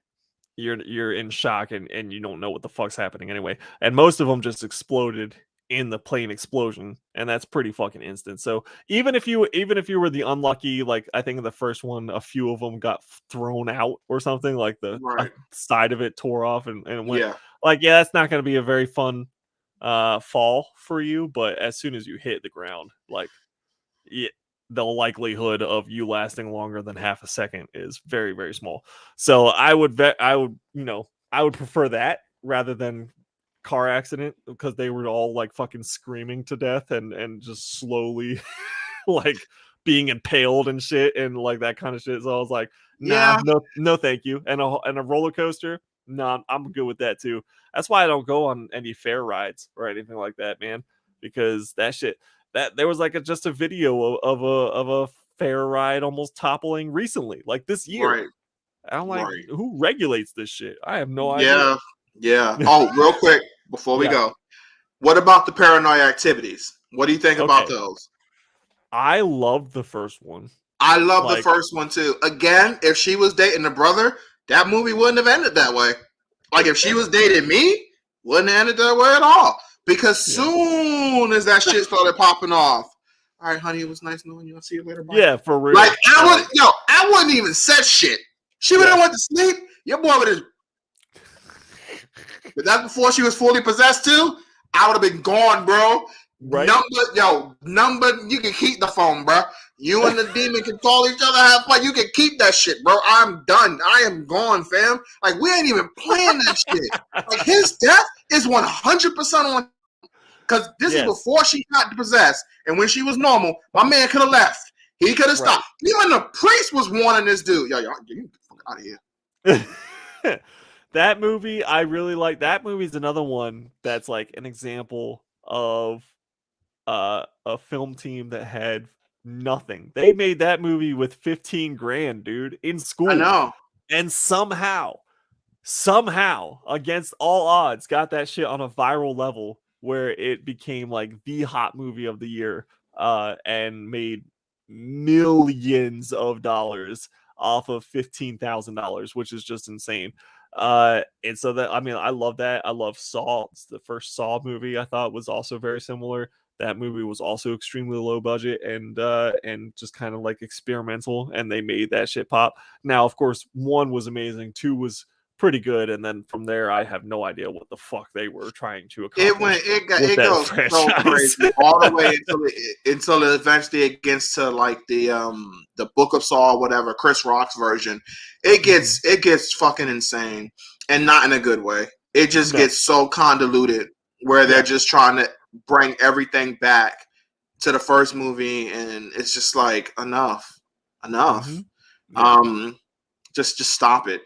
you're in shock and you don't know what the fuck's happening anyway. And most of them just exploded in the plane explosion, and that's pretty fucking instant. So even if you were the unlucky, like, I think in the first one, a few of them got thrown out or something, like the side of it tore off and went. That's not going to be a very fun fall for you. But as soon as you hit the ground, like, the likelihood of you lasting longer than half a second is very, very small. So I would prefer that rather than car accident, because they were all like fucking screaming to death and just slowly like being impaled and shit and like that kind of shit. So I was like, no, thank you. And a roller coaster, I'm good with that too. That's why I don't go on any fair rides or anything like that, man, because that shit. That there was like just a video of a fair ride almost toppling recently, like this year. Right. I'm like, who regulates this shit? I have no idea. Yeah. Oh, real quick before we go, what about the Paranoid Activities? What do you think about those? I love the first one. I love the first one too. Again, if she was dating the brother, that movie wouldn't have ended that way. Like, if she was dating me, Wouldn't have ended that way at all. Because soon as that shit started popping off, all right, honey, it was nice knowing you. I'll see you later. Bye. Yeah, for real. Like I wouldn't even said shit. She would have went to sleep. Your boy would have. But that's before she was fully possessed too. I would have been gone, bro. Right? Number, you can keep the phone, bro. You and the demon can call each other, have fun. You can keep that shit, bro. I'm done. I am gone, fam. Like, we ain't even playing that shit. Like, his death is 100% on. Because this is before she got possessed. And when she was normal, my man could have left. He could have stopped. Even the priest was warning this dude. Yo, get the fuck out of here. That movie, I really like. That movie is another one that's like an example of a film team that had nothing. They made that movie with 15 grand, dude, in school. I know. And somehow, against all odds, got that shit on a viral level where it became like the hot movie of the year, and made millions of dollars off of $15,000, which is just insane. And so that, I mean, I love that. I love Saw. It's the first Saw movie I thought was also very similar. That movie was also extremely low budget and just kind of like experimental, and they made that shit pop. Now, of course, 1 was amazing, 2 was pretty good, and then from there, I have no idea what the fuck they were trying to accomplish. It goes so crazy all the way until it eventually gets to like the Book of Saw, or whatever, Chris Rock's version. It gets fucking insane, and not in a good way. It just gets so convoluted where they're just trying to bring everything back to the first movie, and it's just like enough. Just stop it.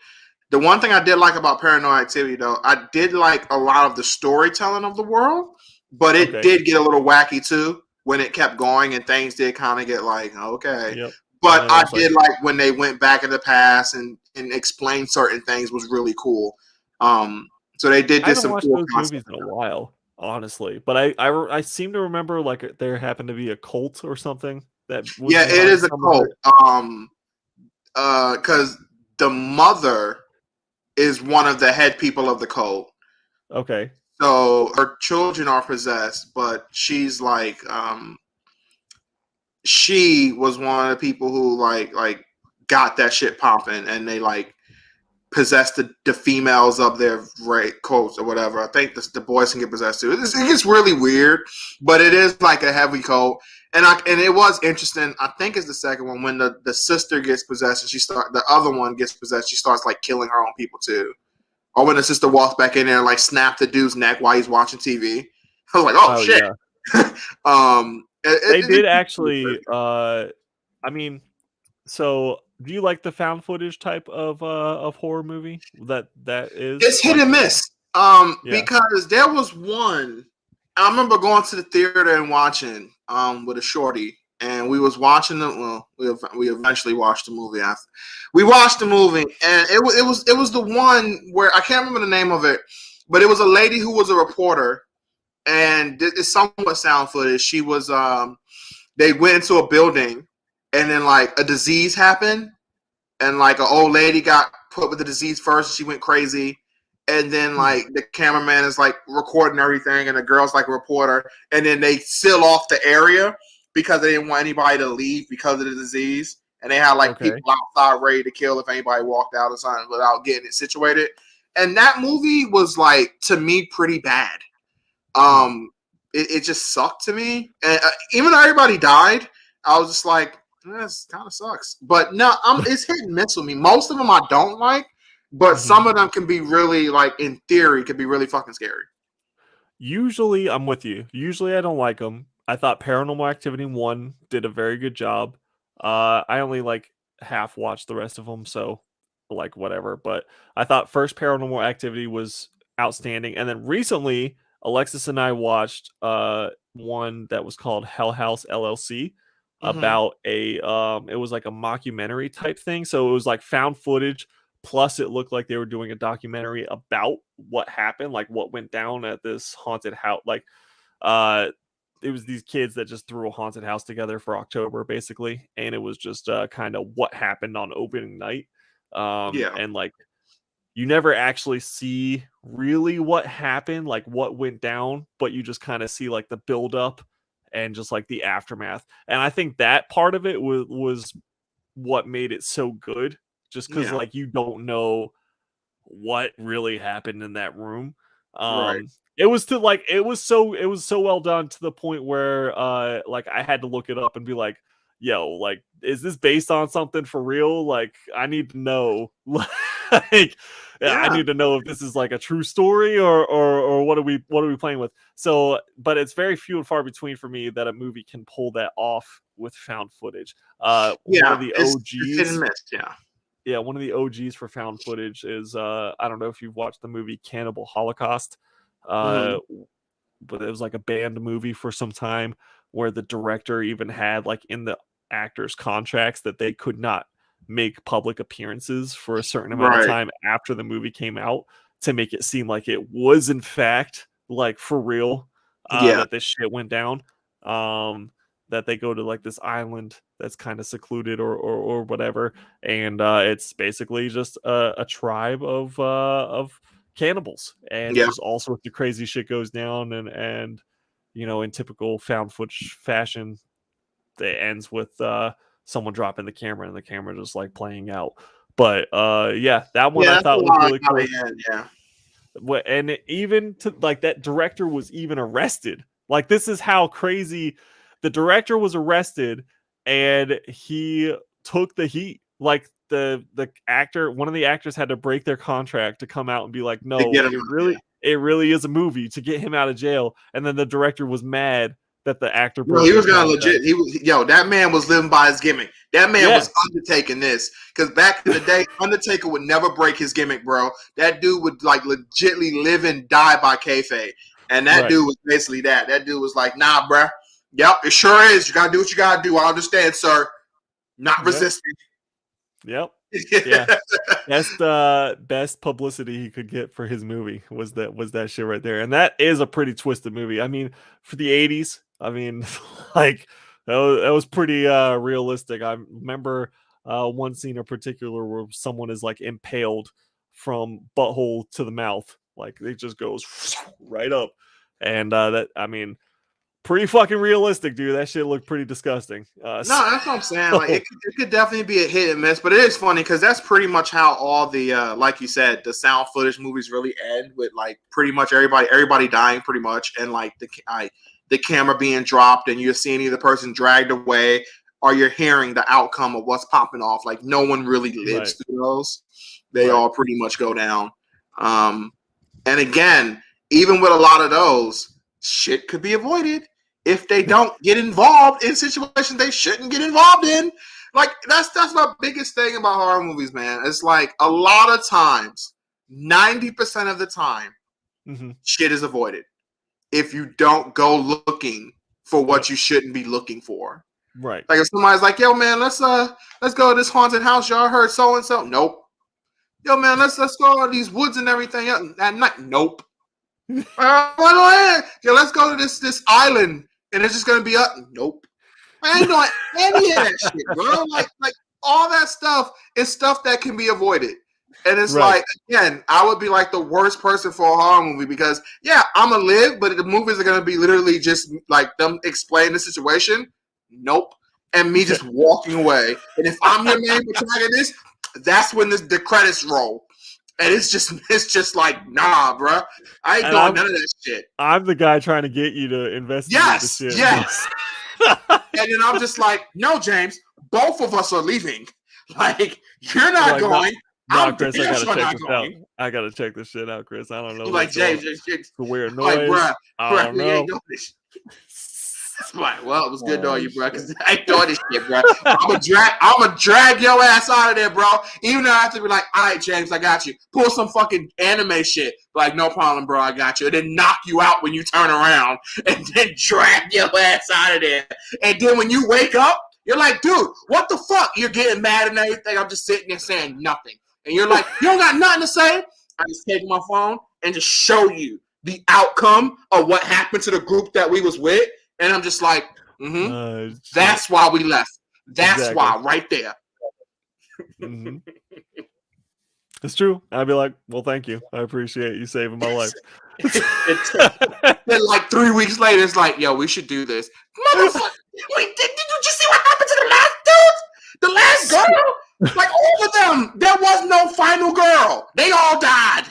The one thing I did like about Paranormal Activity, though, I did like a lot of the storytelling of the world, but it did get a little wacky too when it kept going, and things did kind of get like, okay. Yep. But I did like when they went back in the past and explained certain things was really cool. So they did some cool those movies in a while, honestly, but I seem to remember like there happened to be a cult or something that was it is a cult. Because the mother is one of the head people of the cult. Okay. So her children are possessed, but she's like, she was one of the people who like got that shit popping, and they like possessed the females of their cults or whatever. I think the boys can get possessed too. It gets really weird, but it is like a heavy cult. And it was interesting. I think it's the second one when the sister gets possessed and the other one gets possessed. She starts like killing her own people too. Or when the sister walks back in there and like snapped the dude's neck while he's watching TV. I was like, oh shit. Yeah. They did actually. I mean, so do you like the found footage type of horror movie? That is. It's hit and miss. Because there was one. I remember going to the theater and watching with a shorty, and we was watching it. Well, we eventually watched the movie after. We watched the movie, and it was the one where I can't remember the name of it, but it was a lady who was a reporter, and it's somewhat sound footage. She was they went into a building, and then like a disease happened, and like an old lady got put with the disease first, and she went crazy. And then, like, the cameraman is, like, recording everything, and the girl's, like, a reporter. And then they seal off the area because they didn't want anybody to leave because of the disease. And they had, like, people outside ready to kill if anybody walked out or something without getting it situated. And that movie was, like, to me, pretty bad. It just sucked to me. And even though everybody died, I was just like, this kind of sucks. But no, it's hit and miss with me. Most of them I don't like. But some of them can be really, like, in theory, could be really fucking scary. Usually, I'm with you. Usually, I don't like them. I thought Paranormal Activity 1 did a very good job. I only, like, half watched the rest of them, so, like, whatever. But I thought first Paranormal Activity was outstanding. And then recently, Alexis and I watched one that was called Hell House LLC about it was like a mockumentary type thing. So it was, like, found footage. Plus, it looked like they were doing a documentary about what happened, like what went down at this haunted house. Like, it was these kids that just threw a haunted house together for October, basically. And it was just kind of what happened on opening night. And like, you never actually see really what happened, like what went down, but you just kind of see like the build up and just like the aftermath. And I think that part of it was what made it so good, just because Yeah. like you don't know what really happened in that room. Right. It was so well done to the point where like I had to look it up and be like, yo, like, is this based on something for real? Like, I need to know. Like, I Yeah. need to know if this is like a true story or what are we playing with. So, but it's very few and far between for me that a movie can pull that off with found footage. One Yeah. of the It's hit and OGs, miss. Yeah. yeah, one of the OGs for found footage is I don't know if you've watched the movie Cannibal Holocaust, Hmm. uh, but it was like a banned movie for some time where the director even had like in the actors' contracts that they could not make public appearances for a certain amount of Right. time after the movie came out to make it seem like it was in fact like for real, Yeah. that this shit went down. That they go to like this island that's kind of secluded or whatever, and it's basically just a tribe of cannibals, and Yeah. just all sorts of crazy shit goes down, and you know, in typical found footage fashion, it ends with someone dropping the camera and the camera just like playing out. But yeah, that one Yeah. I That's a thought was lot really how they cool. end. Yeah. And even to like that director was even arrested. Like, this is how crazy the director was arrested, and he took the heat. Like, the actor, one of the actors had to break their contract to come out and be like, To no, get them. Yeah. it really is a movie, to get him out of jail. And then the director was mad that the actor No, broke he their was gonna contract. legit. He was that man was living by his gimmick. That man Yeah, was undertaking this because back in the day, Undertaker would never break his gimmick, bro. That dude would like legitly live and die by kayfabe, and that right. dude was basically that. That dude was like, "Nah, bro. Yep, it sure is. You gotta do what you gotta do. I understand, sir. Not Yep. resisting." Yep. Yeah. Best publicity he could get for his movie was that shit right there. And that is a pretty twisted movie. I mean, for the 80s, I mean, like that was pretty realistic. I remember one scene in particular where someone is like impaled from butthole to the mouth. Like, it just goes right up. And that, I mean, pretty fucking realistic, dude. That shit looked pretty disgusting. No, that's what I'm saying. Like So, it could definitely be a hit and miss, but it is funny because that's pretty much how all the like you said, the sound footage movies really end with like pretty much everybody dying pretty much, and like the camera being dropped, and you're seeing either person dragged away or you're hearing the outcome of what's popping off. Like, no one really lives right, through those; they right, all pretty much go down. Um, and again, even with a lot of those, shit could be avoided if they don't get involved in situations they shouldn't get involved in. Like, that's my biggest thing about horror movies, man. It's like a lot of times, 90% of the time, mm-hmm. shit is avoided if you don't go looking for what Yep, you shouldn't be looking for. right. Like, if somebody's like, "Yo, man, let's go to this haunted house. Y'all heard so and so?" Nope. "Yo, man, let's go to these woods and everything at night." Nope. "Yeah, let's go to this island and it's just gonna be up." Nope. I ain't doing any of that shit, bro. Like all that stuff is stuff that can be avoided. And it's Right. like, again, I would be like the worst person for a horror movie because yeah, I'm gonna live, but the movies are gonna be literally just like them explain the situation. Nope. And me just walking away. And if I'm your main protagonist, that's when the credits roll. And it's just like, nah, bro. I ain't And doing none of that shit. I'm the guy trying to get you to investigate the Yes, shit. yes. And then I'm just like, no, James, both of us are leaving. Like, you're not Like, going. no, I'm Chris, I damn gotta sure check not this out. going. I gotta check this shit out, Chris. I don't know I'm like, what's going on. James, It's a weird like, noise. I don't we ain't know. doing this. I'm like, well, it was good knowing you, bro, because I ain't doing this shit, bro. I'm gonna drag your ass out of there, bro. Even though I have to be like, all right, James, I got you. Pull some fucking anime shit. Like, no problem, bro, I got you. And then knock you out when you turn around, and then drag your ass out of there. And then when you wake up, you're like, dude, what the fuck? You're getting mad and everything. I'm just sitting there saying nothing. And you're like, you don't got nothing to say? I just take my phone and just show you the outcome of what happened to the group that we was with. And I'm just like, that's why we left. That's Exactly. why, right there. Mm-hmm. It's true. I'd be like, well, thank you. I appreciate you saving my life. Then like 3 weeks later, it's like, yo, we should do this. Motherfucker, did you just see what happened to the last dude? The last girl? Like all of them. There was no final girl. They all died.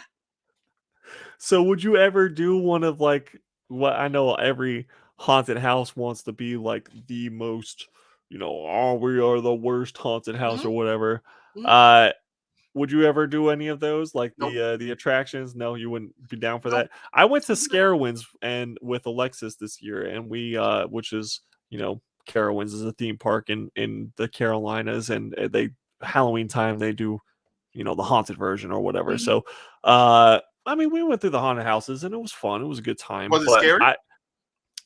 So would you ever do one of like what I know every haunted house wants to be like the most, oh, we are the worst haunted house or whatever. Would you ever do any of those, like Nope. the attractions? No, you wouldn't be down for that. I went to Scarowinds and with Alexis this year, and we which is Carowinds is a theme park in the Carolinas, and they Halloween time they do the haunted version or whatever. So I mean, we went through the haunted houses and it was fun. It was a good time. Was it scary?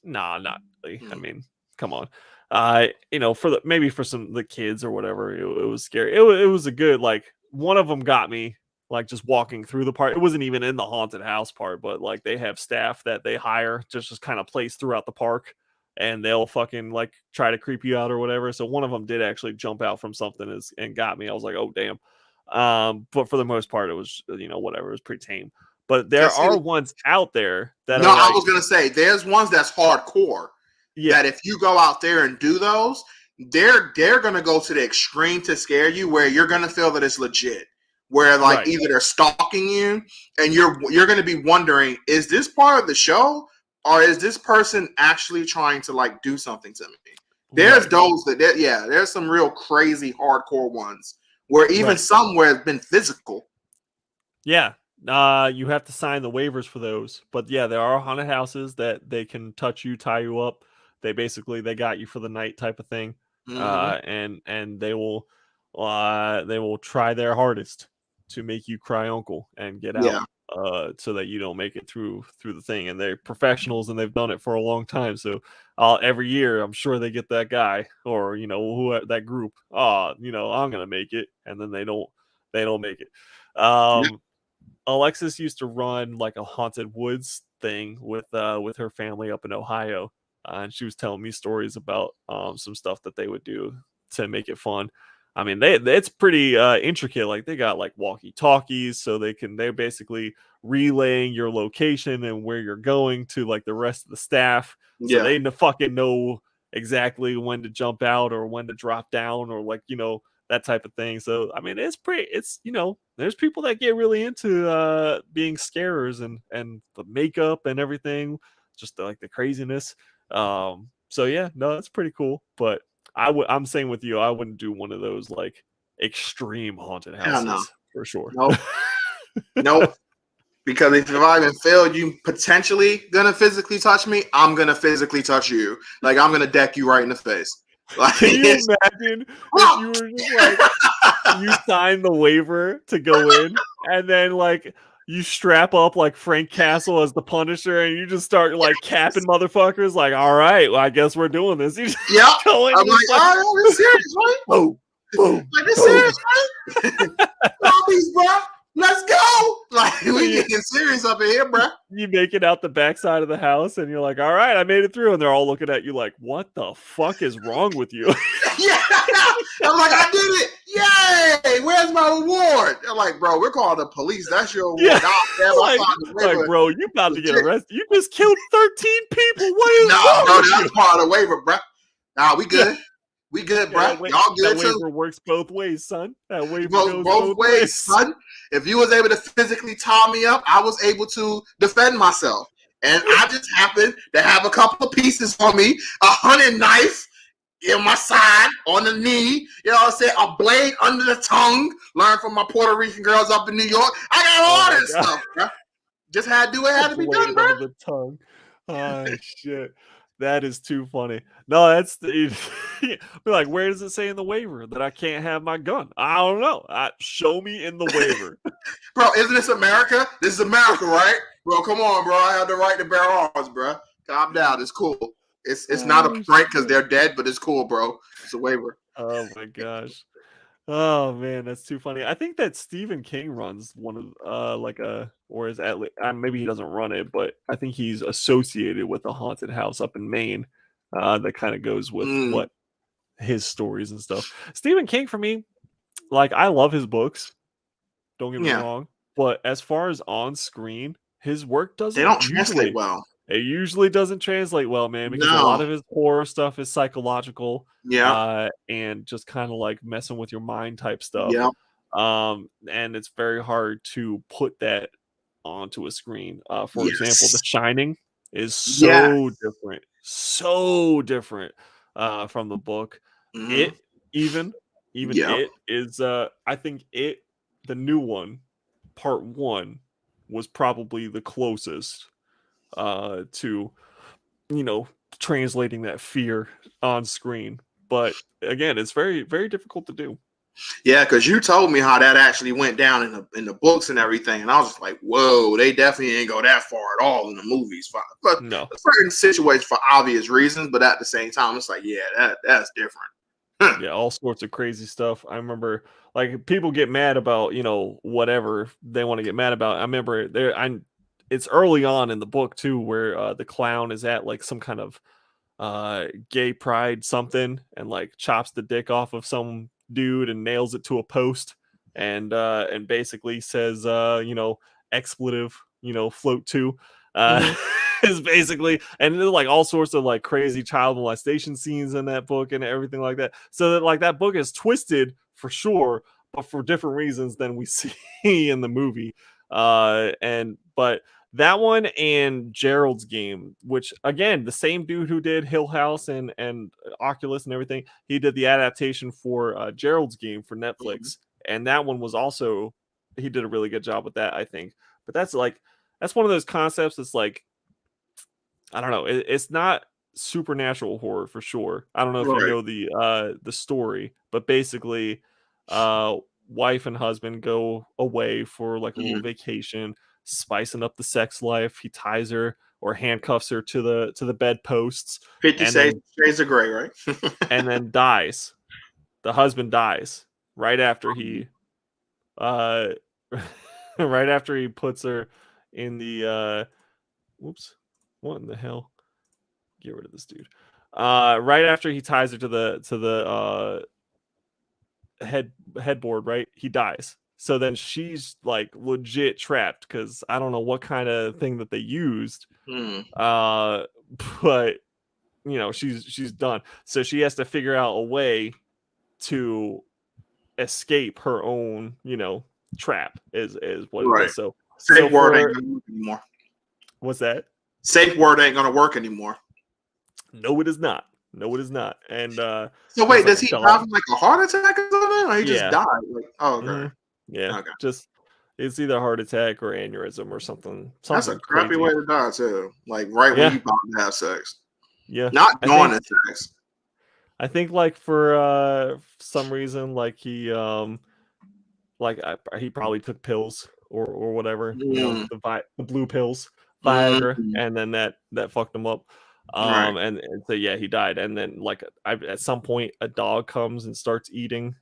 Nah, not really. I mean, come on. For maybe for some the kids or whatever, it was scary. It was a good like. One of them got me like just walking through the park. It wasn't even in the haunted house part, but like they have staff that they hire just kind of place throughout the park, and they'll fucking like try to creep you out or whatever. So one of them did actually jump out from something and got me. I was like, oh damn. But for the most part, it was whatever. It was pretty tame. But there are ones out there that no, I was gonna say there's ones that's hardcore. Yeah. That if you go out there and do those, they're gonna go to the extreme to scare you, where you're gonna feel that it's legit. Where like either they're stalking you, and you're gonna be wondering, is this part of the show, or is this person actually trying to like do something to me? There's those there's some real crazy hardcore ones where even some where it's been physical. Yeah. You have to sign the waivers for those, but yeah, there are haunted houses that they can touch you, tie you up. They got you for the night type of thing. And they will try their hardest to make you cry uncle and get out so that you don't make it through the thing. And they're professionals and they've done it for a long time. So every year I'm sure they get that guy or who that group. I'm gonna make it, and then they don't make it. Alexis used to run like a haunted woods thing with her family up in Ohio. And she was telling me stories about some stuff that they would do to make it fun. I mean, it's pretty intricate. Like they got like walkie-talkies, so they're basically relaying your location and where you're going to like the rest of the staff, so they fucking know exactly when to jump out or when to drop down or like that type of thing. So I mean, it's there's people that get really into being scarers and the makeup and everything, just like the craziness. So yeah, no, that's pretty cool. But I'm saying with you, I wouldn't do one of those like extreme haunted houses for sure. Nope. Because if I even failed, you potentially gonna physically touch me. I'm gonna physically touch you. Like I'm gonna deck you right in the face. Like, can you imagine if you were just like you signed the waiver to go in, and then like you strap up like Frank Castle as the Punisher, and you just start like capping motherfuckers. Like, all right, well, I guess we're doing this. You just go in. I'm like, oh, this serious, right? Boom, boom. Like this serious, right? Zombies, bro. Let's go. Like we getting serious up in here, bro. You make it out the backside of the house, and you're like, all right, I made it through, and they're all looking at you like, what the fuck is wrong with you? Yeah, I'm like, I did it! Yay! Where's my reward? I'm like, bro, we're calling the police. That's your reward. Like, bro, you about to get arrested. You just killed 13 people. What is wrong? No, that's part of the waiver, bro. Nah, we good. Yeah. We good, bro. Y'all good that too. Waiver works both ways, son. That waiver goes both ways, son. If you was able to physically tie me up, I was able to defend myself. And I just happened to have a couple of pieces on me, a hunting knife in my side, on the knee, you know what I'm saying? A blade under the tongue, learned from my Puerto Rican girls up in New York. I got all this stuff, bro. Just had to do it, had to be done, bro. Under the tongue. Oh, shit. That is too funny. No, that's be like, where does it say in the waiver that I can't have my gun? I don't know. Show me in the waiver. Bro, isn't this America? This is America, right? Bro, come on, bro. I have the right to bear arms, bro. Calm down. It's cool. It's not a prank because they're dead, but it's cool, bro. It's a waiver. Oh my gosh. Oh man, that's too funny. I think that Stephen King runs one of or is at maybe he doesn't run it, but I think he's associated with a haunted house up in Maine that kind of goes with what his stories and stuff. Stephen King, for me, like I love his books. Don't get me wrong. But as far as on screen, his work They doesn't don't usually. translate well. It usually doesn't translate well, man, because a lot No. of his horror stuff is psychological, Yeah. and just kind of like messing with your mind type stuff. Yeah. And it's very hard to put that onto a screen. For example, The Yes. Shining is Yes. so different from the book. Mhm. It even Yep. it is I think the new one, part 1, was probably the closest to, you know, translating that fear on screen. But again, it's very, very difficult to do. Yeah, because you told me how that actually went down in the books and everything, and I was just like, "Whoa, they definitely ain't go that far at all in the movies." But No. certain situations for obvious reasons, but at the same time, it's like, yeah, that's different. Yeah, all sorts of crazy stuff. I remember, like, people get mad about, whatever they want to get mad about. I remember it's early on in the book too, where the clown is at like some kind of gay pride something, and like chops the dick off of some dude and nails it to a post, and basically says expletive, float to Mhm. is basically, and there's like all sorts of like crazy child molestation scenes in that book and everything like that, so that like that book is twisted for sure, but for different reasons than we see in the movie. But that one and Gerald's Game, which again, the same dude who did Hill House and Oculus and everything, he did the adaptation for Gerald's Game for Mhm. Netflix, and that one was also, he did a really good job with that, I think. But that's one of those concepts that's like, I don't know, it's not supernatural horror for sure. I don't know if you Right. know the story, but basically, uh, wife and husband go away for like a little Mhm. vacation, spicing up the sex life. He ties her or handcuffs her to the bedposts, 50 and then Shades of Grey, right? dies. The husband dies right after he uh right after he puts her in the whoops, what in the hell? Get rid of this dude. Right after he ties her to the headboard, right? He dies. So then she's like legit trapped, because I don't know what kind of thing that they used. Mhm. Uh, but she's done. So she has to figure out a way to escape her own, trap is what it Right. is. So Safe word ain't for gonna work anymore. what's that? Safe word ain't gonna work anymore. No, it is not. No, it is not. And So there's wait, like does a he die dog. from like a heart attack or something, or he just Yeah. died? Like, oh, okay, hmm Yeah. okay. Just it's either heart attack or aneurysm or That's a something crappy way crazy. to die too. Like right when Yeah. you about to have sex, Yeah. not I during think the sex. I think like for some reason, like he probably took pills or whatever, Mm, the blue pills, Viagra, mm, and then that fucked him up. right. And so yeah, he died. And then like at some point a dog comes and starts eating.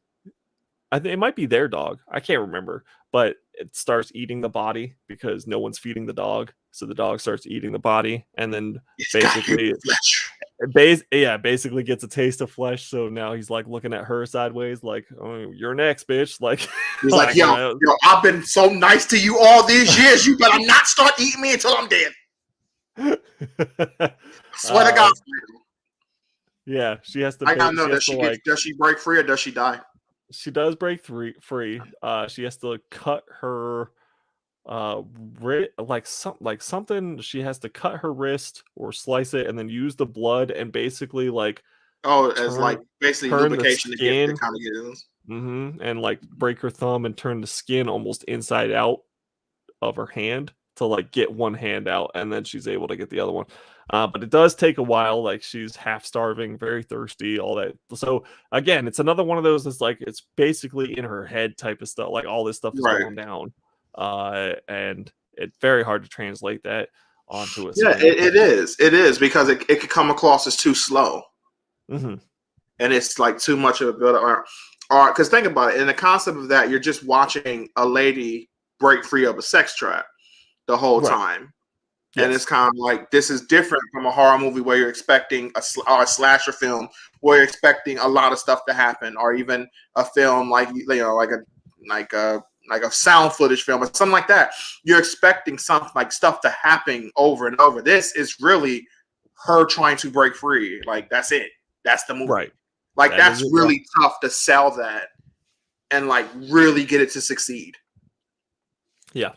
I think it might be their dog. I can't remember, but it starts eating the body because no one's feeding the dog. So the dog starts eating the body, and then It's got human basically, flesh. basically gets a taste of flesh. So now he's like looking at her sideways, like, "Oh, you're next, bitch!" Like, He's like, like, yo, I've been so nice to you all these years. You better not start eating me until I'm dead. I swear to God. yeah, she has to. I gotta know, She has to like. does she break free or does she die? She does break free. She has to cut her like something. She has to cut her wrist or slice it and then use the blood and basically like Oh, as turn like basically turn the lubrication to get to skin, kind of get this. and like break her thumb and turn the skin almost inside out of her hand to like get one hand out, and then she's able to get the other one. But it does take a while. Like she's half starving, very thirsty, all that. So again, it's another one of those that's like it's basically in her head type of stuff. Like all this stuff is Right. going down, and it's very hard to translate that onto a Yeah, screen. it is. It is because it could come across as too slow. Mm-hmm. And it's like too much of a build or because think about it, in the concept of that, you're just watching a lady break free of a sex trap the whole Right. time. And it's Yes. kind of like this is different from a horror movie where you're expecting or a slasher film where you're expecting a lot of stuff to happen, or even a film like like a sound footage film or something like that. You're expecting something like stuff to happen over and over. This is really her trying to break free. Like that's it. That's the movie. Right. Like that's really tough to sell that and like really get it to succeed. Yeah,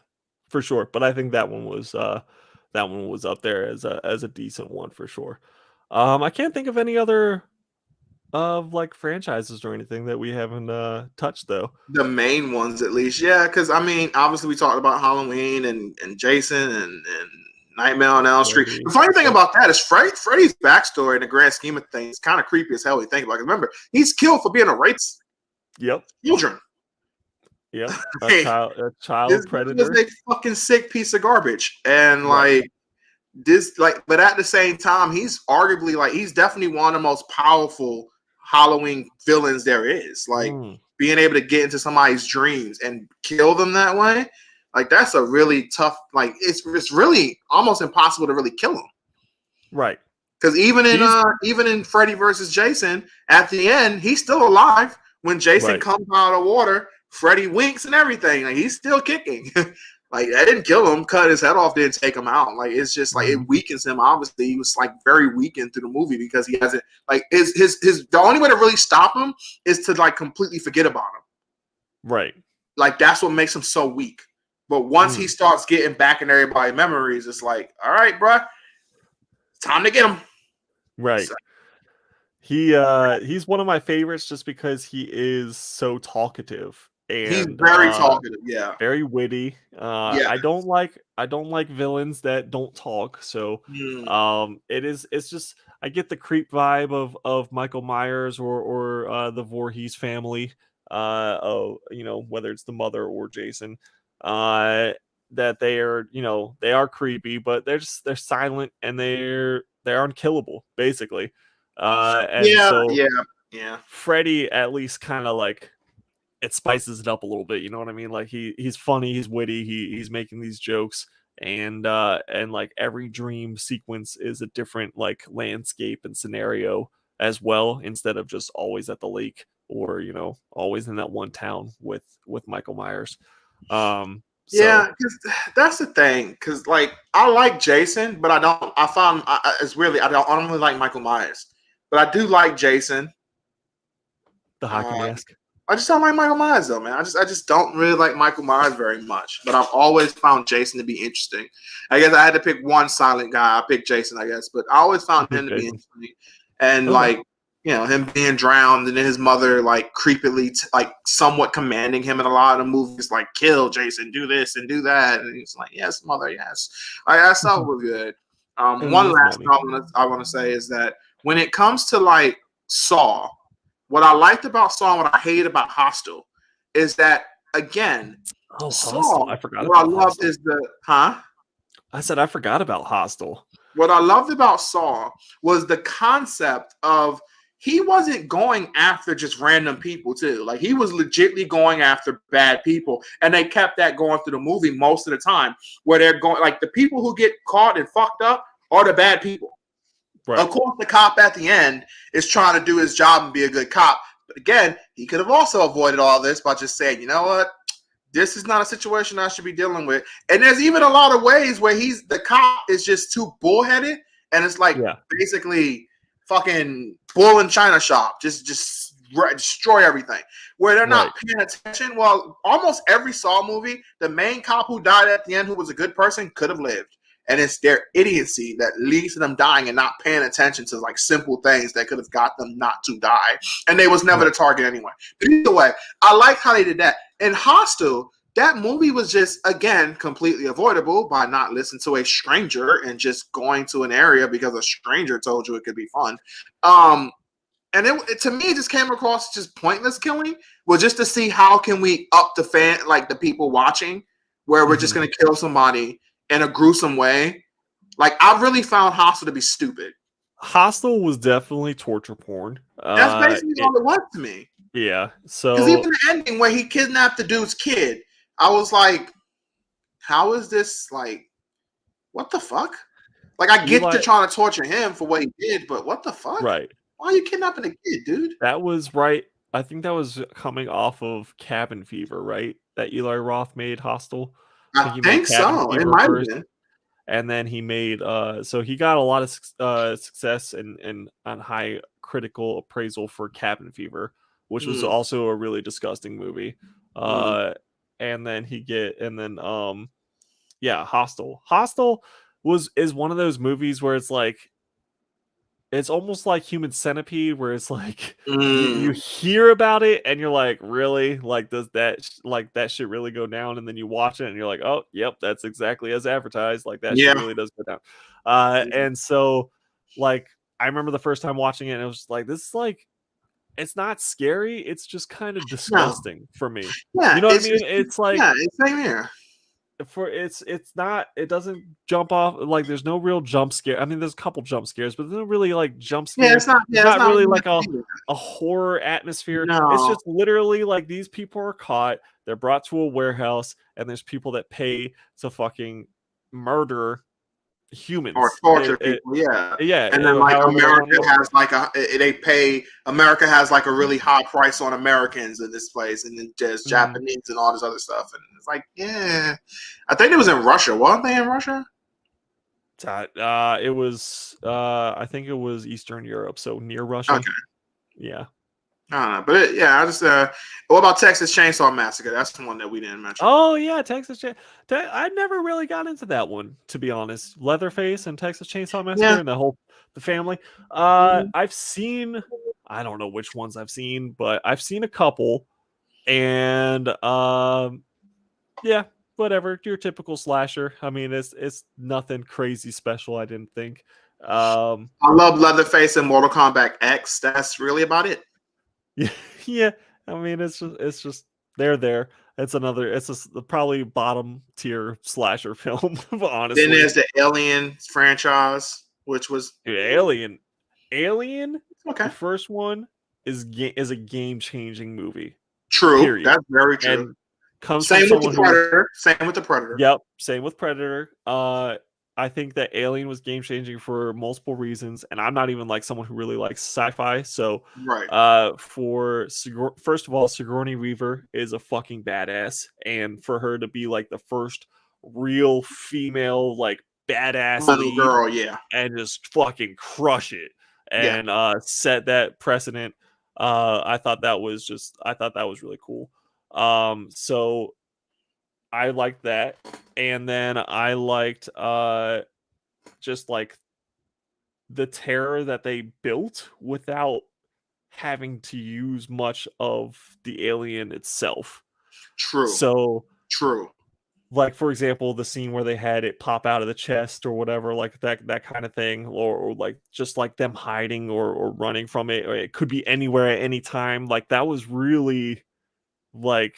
for sure. But I think that one was up there as a decent one for sure. I can't think of any other of like franchises or anything that we haven't touched though. The main ones, at least, yeah. Because I mean, obviously, we talked about Halloween and Jason and Nightmare on Elm Street. The funny thing about that is Freddy's backstory in the grand scheme of things is kind of creepy as hell. You think about it. Remember, he's killed for being a rapist. Yep. Children. Yep. A child predator. This was a fucking sick piece of garbage, and like this, like, but at the same time, he's arguably like he's definitely one of the most powerful Halloween villains there is. Like being able to get into somebody's dreams and kill them that way. Like that's a really tough. Like it's really almost impossible to really kill him. Right. Because even in Freddy versus Jason, at the end, he's still alive. When Jason comes out of the water, Freddy winks and everything. Like he's still kicking. Like that didn't kill him. Cut his head off. Didn't take him out. Like it's just like it weakens him. Obviously, he was like very weakened through the movie because he hasn't like his the only way to really stop him is to like completely forget about him. Right. Like that's what makes him so weak. But once he starts getting back in everybody's memories, it's like, all right, bro, time to get him. Right. So. He's one of my favorites just because he is so talkative. And he's very talkative, yeah. Very witty. I don't like villains that don't talk. So it's just I get the creep vibe of Michael Myers or the Voorhees family. Whether it's the mother or Jason. That they are creepy, but they're silent and they're unkillable, basically. Freddy at least kind of like it spices it up a little bit, you know what I mean? Like he's funny, he's witty, he's making these jokes, and like every dream sequence is a different like landscape and scenario as well, instead of just always at the lake or always in that one town with Michael Myers. Yeah, because that's the thing. Because like I like Jason, but I don't. I found it's really I don't really like Michael Myers, but I do like Jason. The hockey mask. I just don't like Michael Myers though, man. I just don't really like Michael Myers very much. But I've always found Jason to be interesting. I guess I had to pick one silent guy. I picked Jason, I guess, but I always found him to be interesting. And like him being drowned and then his mother like creepily like somewhat commanding him in a lot of the movies, like kill Jason, do this and do that, and he's like, yes, mother, yes. I thought it was good. One last thing I want to say is that when it comes to like Saw, what I liked about Saw and what I hated about Hostel is that again, Saw. I forgot. What I loved is I said I forgot about Hostel. What I loved about Saw was the concept of he wasn't going after just random people too. Like he was legitimately going after bad people, and they kept that going through the movie most of the time. Where they're going, like the people who get caught and fucked up are the bad people. Right. Of course, the cop at the end is trying to do his job and be a good cop. But again, he could have also avoided all this by just saying, you know what, this is not a situation I should be dealing with. And there's even a lot of ways where the cop is just too bullheaded, and it's like basically fucking bull in China shop, just destroy everything. Where they're not paying attention. Well, almost every Saw movie, the main cop who died at the end, who was a good person, could have lived. And it's their idiocy that leads to them dying and not paying attention to like simple things that could have got them not to die. And they was never the target anyway. But either way, I like how they did that. In Hostel, that movie was just, again, completely avoidable by not listening to a stranger and just going to an area because a stranger told you it could be fun. And it to me, it just came across just pointless killing. Well, just to see how can we up the people watching, where we're just going to kill somebody in a gruesome way. Like, I really found Hostel to be stupid. Hostel was definitely torture porn. That's basically all it was to me. Yeah. So because even the ending where he kidnapped the dude's kid, I was like, how is this like, what the fuck? Like, I get to trying to torture him for what he did, but what the fuck? Right. Why are you kidnapping a kid, dude? That was right I think that was coming off of Cabin Fever, right? That Eli Roth made Hostel. I think I he made think Cabin so. It Fever might have first, been. and then he made so he got a lot of success and on high critical appraisal for Cabin Fever, which was Mm, also a really disgusting movie. mm, And then yeah, Hostel. Hostel is one of those movies where it's like it's almost like Human Centipede, where it's like you mm. hear about it and you're like, really, like does that shit really go down? And then you watch it and you're like, oh, yep, that's exactly as advertised. Like that shit Yeah. really does go down. And so like I remember the first time watching it, and it was like this is like it's not scary. It's just kind of No. disgusting for me. You Yeah. know what I mean? It's like Yeah. It's same here. it's not it doesn't jump off like there's no real jump scare. I mean there's a couple jump scares, but there's no really like jump Yeah. scares. It's not. There's Yeah. It's not not. really like a horror atmosphere. It's No. just literally like these people are caught, they're brought to a warehouse, and there's people that pay to fucking murder Or humans. torture people, yeah. Yeah, And then like however they want to America look at it. has like America has like a really high price on Americans in this place, and then just Mhm. Japanese and all this other stuff. And it's like, yeah. I think it was in Russia. Weren't they in Russia? It was I think it was Eastern Europe, so near Russia. Okay. Yeah. I don't know. But I just what about Texas Chainsaw Massacre? That's the one that we didn't mention. Oh yeah, I never really got into that one, to be honest. Leatherface and Texas Chainsaw Massacre Yeah. and the family. Mhm. I've seen I don't know which ones I've seen, but I've seen a couple, and yeah, whatever. Your typical slasher. I mean, it's nothing crazy special. I didn't think. I love Leatherface and Mortal Kombat X. That's really about it. Yeah, yeah. I mean, it's just they're there. It's just probably bottom tier slasher film, Then honestly. there's the Alien franchise, which was Dude, Alien, okay. the first one is a game changing movie. True. Period. That's very true. And comes from Same with the someone who Predator. Same with the Predator. Yep, same with Predator. I think that Alien was game changing for multiple reasons, and I'm not even like someone who really likes sci-fi. So, Right. first of all, Sigourney Weaver is a fucking badass, and for her to be like the first real female like badass Little lead girl, yeah. and just fucking crush it Yeah. and set that precedent. I thought that was really cool. So I liked that, and then I liked just like the terror that they built without having to use much of the alien itself. True. So, True. like for example, the scene where they had it pop out of the chest or whatever, like that kind of thing, or like just like them hiding or running from it, or it could be anywhere at any time. Like that was really like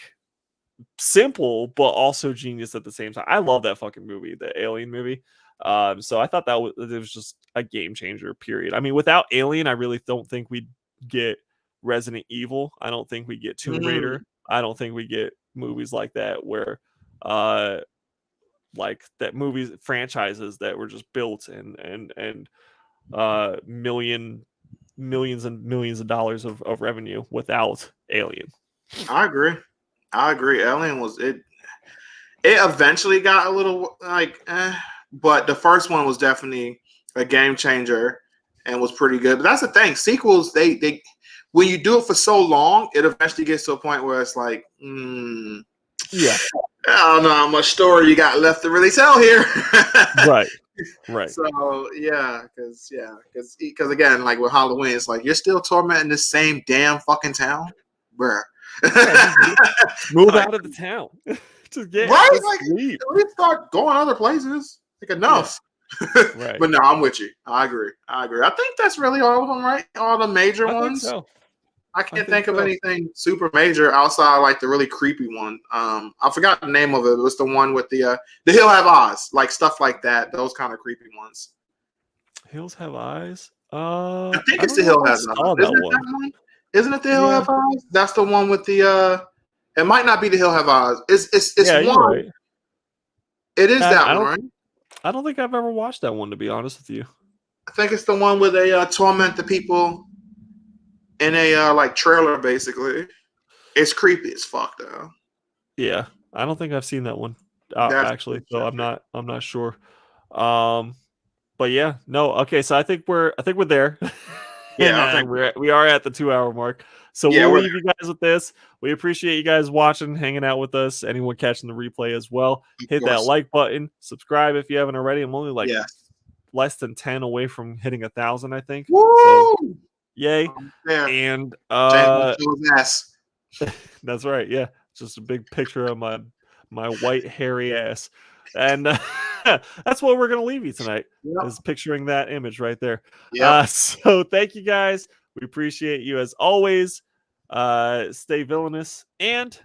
simple but also genius at the same time. I love that fucking movie, the Alien movie. So I thought it was just a game changer. Period. I mean, without Alien, I really don't think we'd get Resident Evil. I don't think we get Tomb Mm. Raider. I don't think we get movies like that where, uh, like that movies franchises that were just built and millions and millions of dollars of revenue without Alien. I agree. I agree. Alien was it. It eventually got a little like, but the first one was definitely a game changer and was pretty good. But that's the thing. Sequels, they when you do it for so long, it eventually gets to a point where it's like, Yeah. I don't know how much story you got left to really tell here. Right. Right. So because again, like with Halloween, it's like you're still tormenting the same damn fucking town, bruh. Yeah, just move Like, out of the town. Just get right? just Like leave. at least start going other places. Like enough. Right. But no, I'm with you. I agree. I think that's really all of them, right? All the major I think ones. so. I can't think think of so. anything super major outside like the really creepy one. I forgot the name of it. It was the one with the Hill Have Eyes, like stuff like that. Those kind of creepy ones. Hills Have Eyes. I think I it's don't the know Hill if I Has Eyes. saw that one. Isn't it the Hill Yeah. Have Eyes? That's the one with the it might not be the Hill Have Eyes. It's Yeah, you're one. right. It is that I one, don't right? I don't think I've ever watched that one, to be honest with you. I think it's the one where they torment the people. in a like trailer. Basically, it's creepy as fuck though. Yeah, I don't think I've seen that one That's actually, so I'm not sure. But yeah, no, okay. So I think we're there, and yeah. I think we are at the 2 hour mark. So yeah, we'll we're leave you guys with this. We appreciate you guys watching, hanging out with us. Anyone catching the replay as well, of hit that course. like button, subscribe if you haven't already. I'm only like Yes. less than 10 away from hitting 1,000, I think. Woo! So yay! Yeah. And James Show's ass. that's right. Yeah, just a big picture of my white hairy ass, and that's what we're gonna leave you tonight. Yep. Is picturing that image right there. Yep. So thank you guys. We appreciate you as always. Stay villainous and